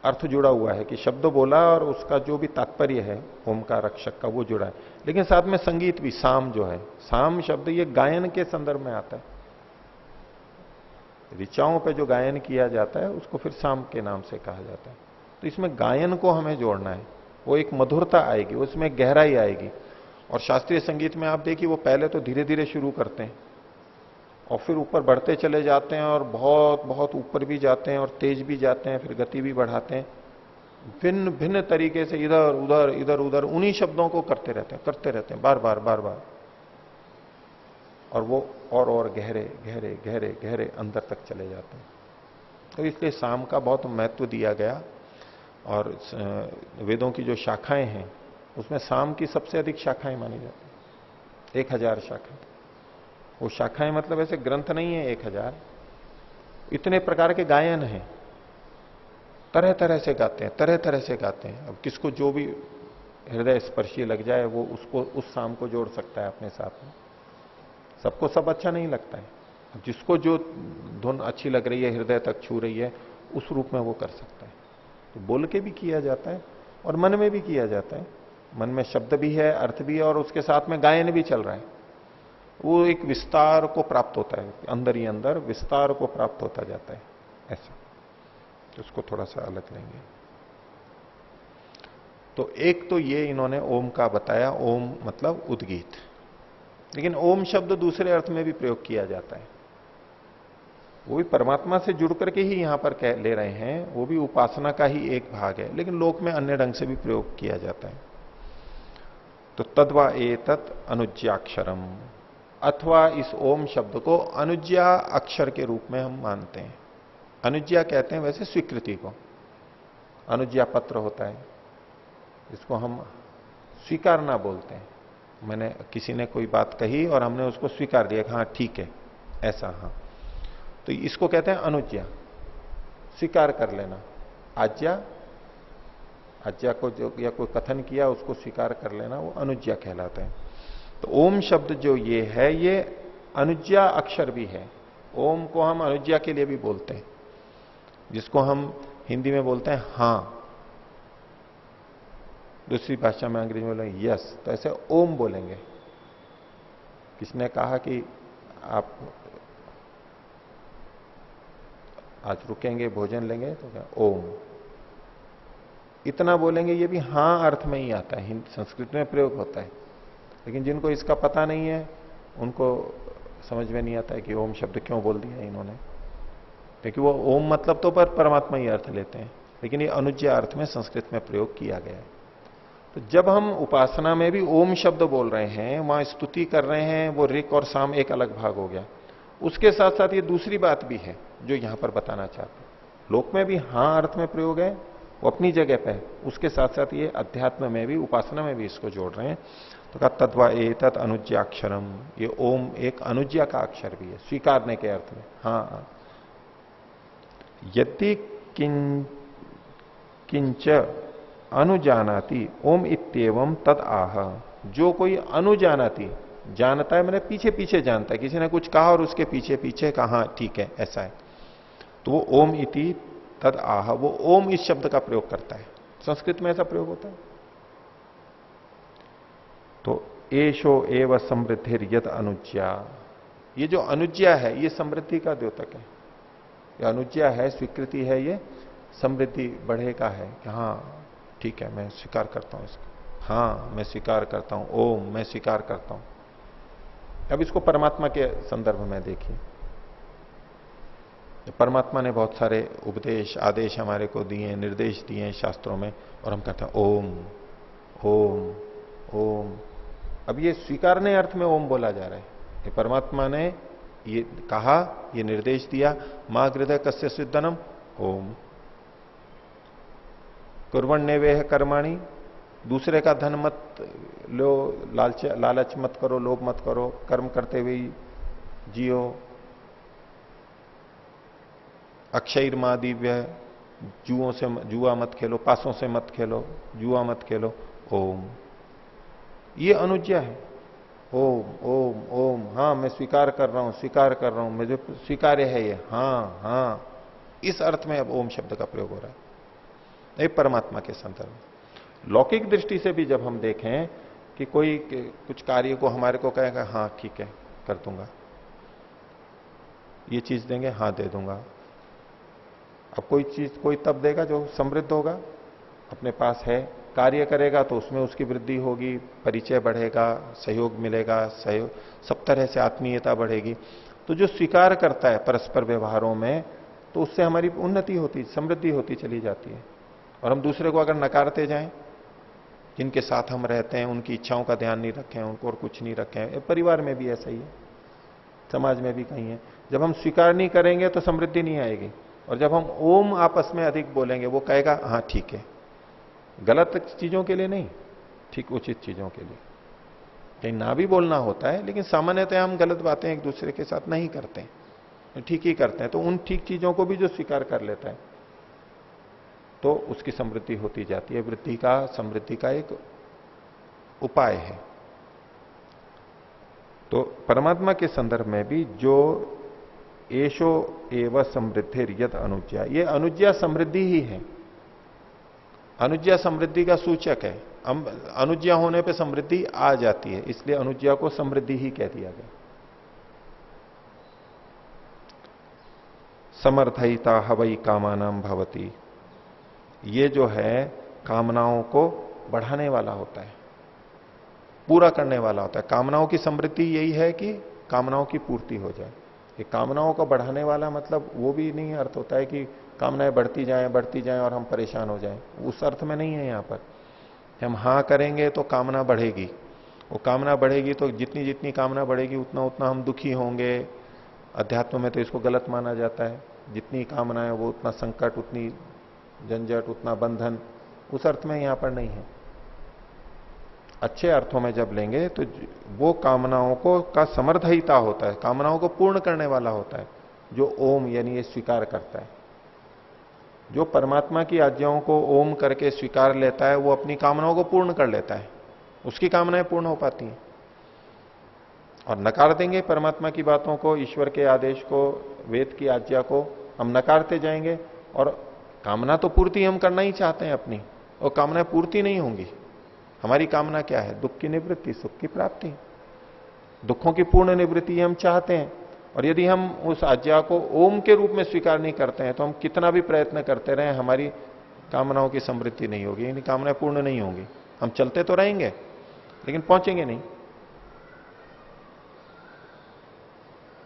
अर्थ जुड़ा हुआ है कि शब्द बोला और उसका जो भी तात्पर्य है ओम का रक्षक का, वो जुड़ा है। लेकिन साथ में संगीत भी, साम जो है, साम शब्द ये गायन के संदर्भ में आता है, ऋचाओं पे जो गायन किया जाता है उसको फिर साम के नाम से कहा जाता है। तो इसमें गायन को हमें जोड़ना है, वो एक मधुरता आएगी, उसमें गहराई आएगी। और शास्त्रीय संगीत में आप देखिए, वो पहले तो धीरे धीरे शुरू करते हैं और फिर ऊपर बढ़ते चले जाते हैं, और बहुत बहुत ऊपर भी जाते हैं और तेज भी जाते हैं, फिर गति भी बढ़ाते हैं, भिन्न भिन्न तरीके से इधर उधर इधर उधर उन्हीं शब्दों को करते रहते हैं बार बार बार बार, और वो और गहरे गहरे गहरे गहरे अंदर तक चले जाते हैं। तो इसलिए साम का बहुत महत्व दिया गया। और वेदों की जो शाखाएं हैं उसमें साम की सबसे अधिक शाखाएं मानी जाती हैं, 1000 शाखाएं। वो शाखाएं मतलब ऐसे ग्रंथ नहीं है 1000, इतने प्रकार के गायन हैं, तरह तरह से गाते हैं, तरह तरह से गाते हैं। अब किसको जो भी हृदय स्पर्शी लग जाए वो उसको उस शाम को जोड़ सकता है अपने साथ में। सबको सब अच्छा नहीं लगता है, जिसको जो धुन अच्छी लग रही है, हृदय तक छू रही है, उस रूप में वो कर सकता है। तो बोल के भी किया जाता है और मन में भी किया जाता है। मन में शब्द भी है, अर्थ भी है, और उसके साथ में गायन भी चल रहा है। वो एक विस्तार को प्राप्त होता है, अंदर ही अंदर विस्तार को प्राप्त होता जाता है ऐसा। तो उसको थोड़ा सा अलग लेंगे। तो एक तो ये इन्होंने ओम का बताया, ओम मतलब उद्गीत। लेकिन ओम शब्द दूसरे अर्थ में भी प्रयोग किया जाता है। वो भी परमात्मा से जुड़ करके ही यहां पर ले रहे हैं, वो भी उपासना का ही एक भाग है, लेकिन लोक में अन्य ढंग से भी प्रयोग किया जाता है। तो तद्वा एतत् अनुज्ञाक्षरम, अथवा इस ओम शब्द को अनुज्ञा अक्षर के रूप में हम मानते हैं। अनुज्ञा कहते हैं वैसे स्वीकृति को, अनुज्ञा पत्र होता है, इसको हम स्वीकारना बोलते हैं। मैंने किसी ने कोई बात कही और हमने उसको स्वीकार दिया, हाँ ठीक है ऐसा, हाँ, तो इसको कहते हैं अनुज्ञा, स्वीकार कर लेना। आज्ञा, आज्ञा को जो या कोई कथन किया उसको स्वीकार कर लेना, वो अनुज्ञा कहलाता है। तो ओम शब्द जो ये है, ये अनुज्ञा अक्षर भी है। ओम को हम अनुज्ञा के लिए भी बोलते हैं, जिसको हम हिंदी में बोलते हैं हाँ, दूसरी भाषा में अंग्रेजी में बोलेंगे यस, तो ऐसे ओम बोलेंगे। किसने कहा कि आप आज रुकेंगे, भोजन लेंगे, तो क्या ओम, इतना बोलेंगे। ये भी हाँ अर्थ में ही आता है, संस्कृत में प्रयोग होता है। लेकिन जिनको इसका पता नहीं है उनको समझ में नहीं आता है कि ओम शब्द क्यों बोल दिया इन्होंने, क्योंकि वो ओम मतलब तो पर परमात्मा ही अर्थ लेते हैं, लेकिन ये अनुज्ञा अर्थ में संस्कृत में प्रयोग किया गया है। तो जब हम उपासना में भी ओम शब्द बोल रहे हैं, वहां स्तुति कर रहे हैं, वो ऋक और साम एक अलग भाग हो गया। उसके साथ साथ ये दूसरी बात भी है जो यहां पर बताना चाहते हैं। लोक में भी हाँ अर्थ में प्रयोग है, वो अपनी जगह पे है, उसके साथ साथ ये अध्यात्म में भी, उपासना में भी इसको जोड़ रहे हैं। तो कहा तद्वा एतत् अनुज्ञाक्षरम, ये ओम एक अनुज्ञा का अक्षर भी है, स्वीकारने के अर्थ में। हाँ, यदि किंच अनुजानाति ओम इत्येवम तद आह, जो कोई अनुजानाति, जानता है मैंने पीछे पीछे जानता है, किसी ने कुछ कहा और उसके पीछे पीछे कहा ठीक है ऐसा है, तो वो ओम इति तद आह, वो ओम इस शब्द का प्रयोग करता है। संस्कृत में ऐसा प्रयोग होता है। तो एशो एव समृद्धिर यद अनुज्ञा, ये जो अनुज्ञा है ये समृद्धि का द्योतक है। ये अनुज्ञा है, स्वीकृति है, ये समृद्धि बढ़ेगा है कि हाँ ठीक है मैं स्वीकार करता हूं इसको, हाँ मैं स्वीकार करता हूं, ओम मैं स्वीकार करता हूं। अब इसको परमात्मा के संदर्भ में देखिए। परमात्मा ने बहुत सारे उपदेश आदेश हमारे को दिए, निर्देश दिए हैं शास्त्रों में, और हम कहते हैं ओम ओम ओम। अब ये स्वीकारने अर्थ में ओम बोला जा रहा है। ये परमात्मा ने ये कहा, ये निर्देश दिया, मां हृदय कस्य सिद्धनम ओम, कुर्वण्यवेह कर्माणि, दूसरे का धन मत लो, लालच मत करो, लोभ मत करो, कर्म करते हुए जियो। अक्षयिर मां दिव्य, जुओं से जुआ मत खेलो, पासों से मत खेलो, जुआ मत खेलो, ओम। ये अनुज्ञा है, ओम ओम ओम। हाँ मैं स्वीकार कर रहा हूं, स्वीकार कर रहा हूं, मुझे स्वीकार्य है ये, हाँ हाँ, इस अर्थ में अब ओम शब्द का प्रयोग हो रहा है, ये परमात्मा के संदर्भ। लौकिक दृष्टि से भी जब हम देखें कि कोई कुछ कार्य को हमारे को कहेगा हाँ ठीक है कर दूंगा, ये चीज देंगे, हाँ दे दूंगा। अब कोई चीज कोई तब देगा जो समृद्ध होगा, अपने पास है, कार्य करेगा तो उसमें उसकी वृद्धि होगी, परिचय बढ़ेगा, सहयोग मिलेगा, सहयोग सब तरह से आत्मीयता बढ़ेगी। तो जो स्वीकार करता है परस्पर व्यवहारों में, तो उससे हमारी उन्नति होती, समृद्धि होती चली जाती है। और हम दूसरे को अगर नकारते जाएं, जिनके साथ हम रहते हैं उनकी इच्छाओं का ध्यान नहीं रखें, उनको और कुछ नहीं रखें, परिवार में भी ऐसा ही है, समाज में भी कहीं है। जब हम स्वीकार नहीं करेंगे तो समृद्धि नहीं आएगी। और जब हम ओम आपस में अधिक बोलेंगे, वो कहेगा हाँ ठीक है, गलत चीजों के लिए नहीं, ठीक उचित चीजों के लिए। कहीं ना भी बोलना होता है, लेकिन सामान्यतः हम गलत बातें एक दूसरे के साथ नहीं करते हैं, ठीक ही करते हैं। तो उन ठीक चीजों को भी जो स्वीकार कर लेता है तो उसकी समृद्धि होती जाती है। वृद्धि का, समृद्धि का एक उपाय है। तो परमात्मा के संदर्भ में भी जो एशो एव समृद्धिर यद अनुज्ञा, ये अनुज्ञा समृद्धि ही है। अनुज्ञा समृद्धि का सूचक है। अनुज्ञा होने पे समृद्धि आ जाती है, इसलिए अनुज्ञा को समृद्धि ही कह दिया गया। समर्थयिता हवई कामानाम भवती, ये जो है कामनाओं को बढ़ाने वाला होता है, पूरा करने वाला होता है। कामनाओं की समृद्धि यही है कि कामनाओं की पूर्ति हो जाए। ये कामनाओं को बढ़ाने वाला मतलब वो भी नहीं अर्थ होता है कि कामनाएं बढ़ती जाएं और हम परेशान हो जाएं, उस अर्थ में नहीं है। यहां पर हम हां करेंगे तो कामना बढ़ेगी, वो कामना बढ़ेगी तो जितनी जितनी कामना बढ़ेगी उतना उतना हम दुखी होंगे। अध्यात्म में तो इसको गलत माना जाता है, जितनी कामना है वो उतना संकट, उतनी झंझट, उतना बंधन। उस अर्थ में यहां पर नहीं है। अच्छे अर्थों में जब लेंगे तो वो कामनाओं को का समर्थयिता होता है, कामनाओं को पूर्ण करने वाला होता है, जो ओम यानी ये स्वीकार करता है। जो परमात्मा की आज्ञाओं को ओम करके स्वीकार लेता है वो अपनी कामनाओं को पूर्ण कर लेता है, उसकी कामनाएं पूर्ण हो पाती हैं। और नकार देंगे परमात्मा की बातों को, ईश्वर के आदेश को, वेद की आज्ञा को हम नकारते जाएंगे और कामना तो पूर्ति हम करना ही चाहते हैं अपनी, और कामनाएं पूर्ति नहीं होंगी। हमारी कामना क्या है? दुख की निवृत्ति, सुख की प्राप्ति। दुखों की पूर्ण निवृत्ति हम चाहते हैं, और यदि हम उस आज्ञा को ओम के रूप में स्वीकार नहीं करते हैं तो हम कितना भी प्रयत्न करते रहे हमारी कामनाओं की समृद्धि नहीं होगी, यानी कामनाएं पूर्ण नहीं होंगी। हम चलते तो रहेंगे लेकिन पहुंचेंगे नहीं।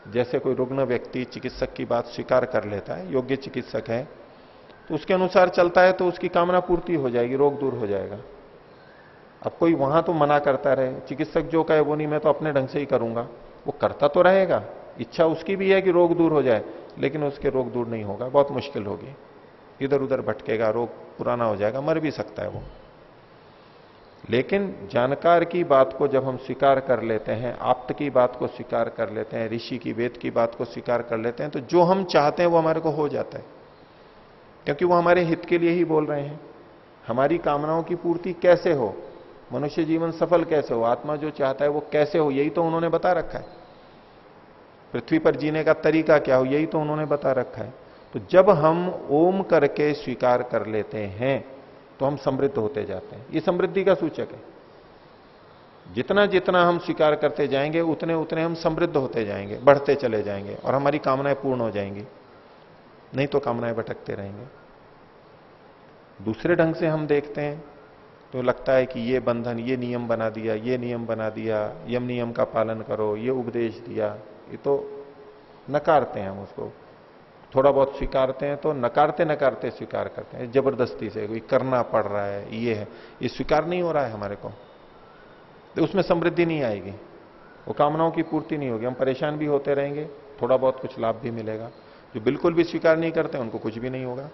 जैसे कोई रुग्ण व्यक्ति चिकित्सक की बात स्वीकार कर लेता है, योग्य चिकित्सक है तो उसके अनुसार चलता है तो उसकी कामना पूर्ति हो जाएगी, रोग दूर हो जाएगा। अब कोई वहां तो मना करता रहे, चिकित्सक जो कहे वो नहीं, मैं तो अपने ढंग से ही करूंगा, वो करता तो रहेगा, इच्छा उसकी भी है कि रोग दूर हो जाए, लेकिन उसके रोग दूर नहीं होगा, बहुत मुश्किल होगी, इधर उधर भटकेगा, रोग पुराना हो जाएगा, मर भी सकता है वो। लेकिन जानकार की बात को जब हम स्वीकार कर लेते हैं, आप्त की बात को स्वीकार कर लेते हैं, ऋषि की, वेद की बात को स्वीकार कर लेते हैं, तो जो हम चाहते हैं वो हमारे को हो जाता है, क्योंकि वो हमारे हित के लिए ही बोल रहे हैं। हमारी कामनाओं की पूर्ति कैसे हो, मनुष्य जीवन सफल कैसे हो, आत्मा जो चाहता है वो कैसे हो, यही तो उन्होंने बता रखा है। पृथ्वी पर जीने का तरीका क्या हो, यही तो उन्होंने बता रखा है। तो जब हम ओम करके स्वीकार कर लेते हैं तो हम समृद्ध होते जाते हैं। ये समृद्धि का सूचक है। जितना जितना हम स्वीकार करते जाएंगे उतने उतने हम समृद्ध होते जाएंगे, बढ़ते चले जाएंगे और हमारी कामनाएं पूर्ण हो जाएंगी, नहीं तो कामनाएं भटकते रहेंगे। दूसरे ढंग से हम देखते हैं तो लगता है कि ये बंधन, ये नियम बना दिया, ये नियम बना दिया, यम नियम का पालन करो, ये उपदेश दिया, ये तो नकारते हैं हम उसको। थोड़ा बहुत स्वीकारते हैं तो नकारते नकारते स्वीकार करते हैं, जबरदस्ती से कोई करना पड़ रहा है, ये है, ये स्वीकार नहीं हो रहा है हमारे को, तो उसमें समृद्धि नहीं आएगी, वो कामनाओं की पूर्ति नहीं होगी, हम परेशान भी होते रहेंगे, थोड़ा बहुत कुछ लाभ भी मिलेगा। जो बिल्कुल भी स्वीकार नहीं करते उनको कुछ भी नहीं होगा,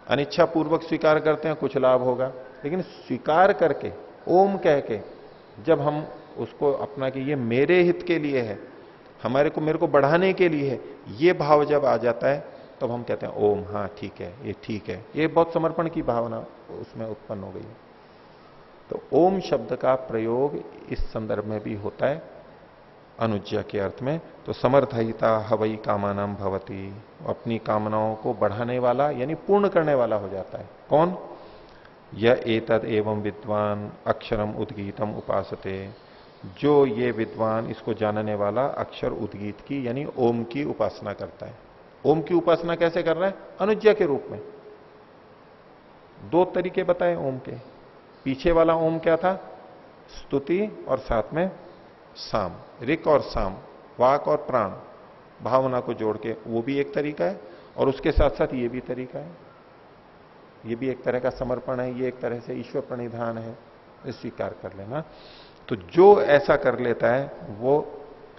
अनिच्छा पूर्वक स्वीकार करते हैं कुछ लाभ होगा। लेकिन स्वीकार करके ओम कह के जब हम उसको अपना कि ये मेरे हित के लिए है, हमारे को, मेरे को बढ़ाने के लिए है, ये भाव जब आ जाता है तब हम कहते हैं ओम, हाँ ठीक है, ये ठीक है, ये बहुत समर्पण की भावना उसमें उत्पन्न हो गई। तो ओम शब्द का प्रयोग इस संदर्भ में भी होता है अनुज्ञा के अर्थ में। तो समर्थयिता हवई कामानाम भवती, अपनी कामनाओं को बढ़ाने वाला यानी पूर्ण करने वाला हो जाता है। कौन? यह एतद एवं विद्वान अक्षरम उद्गीतम उपासते, जो ये विद्वान, इसको जानने वाला अक्षर उद्गीत की यानी ओम की उपासना करता है। ओम की उपासना कैसे कर रहा है? अनुज्ञा के रूप में। दो तरीके बताए ओम के। पीछे वाला ओम क्या था? स्तुति और साथ में साम, ऋक और साम, वाक और प्राण, भावना को जोड़ के, वो भी एक तरीका है, और उसके साथ साथ ये भी तरीका है, ये भी एक तरह का समर्पण है, ये एक तरह से ईश्वर प्रणिधान है, स्वीकार कर लेना। तो जो ऐसा कर लेता है वो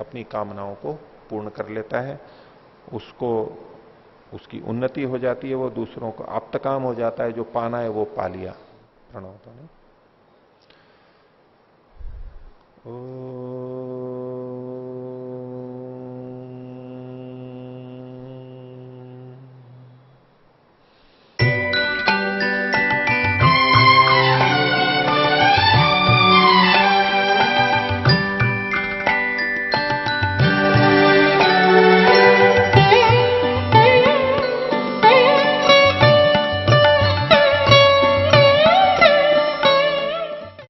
अपनी कामनाओं को पूर्ण कर लेता है, उसको, उसकी उन्नति हो जाती है, वो दूसरों को आप्तकाम हो जाता है, जो पाना है वो पा लिया। प्रणव तो नहीं। ओ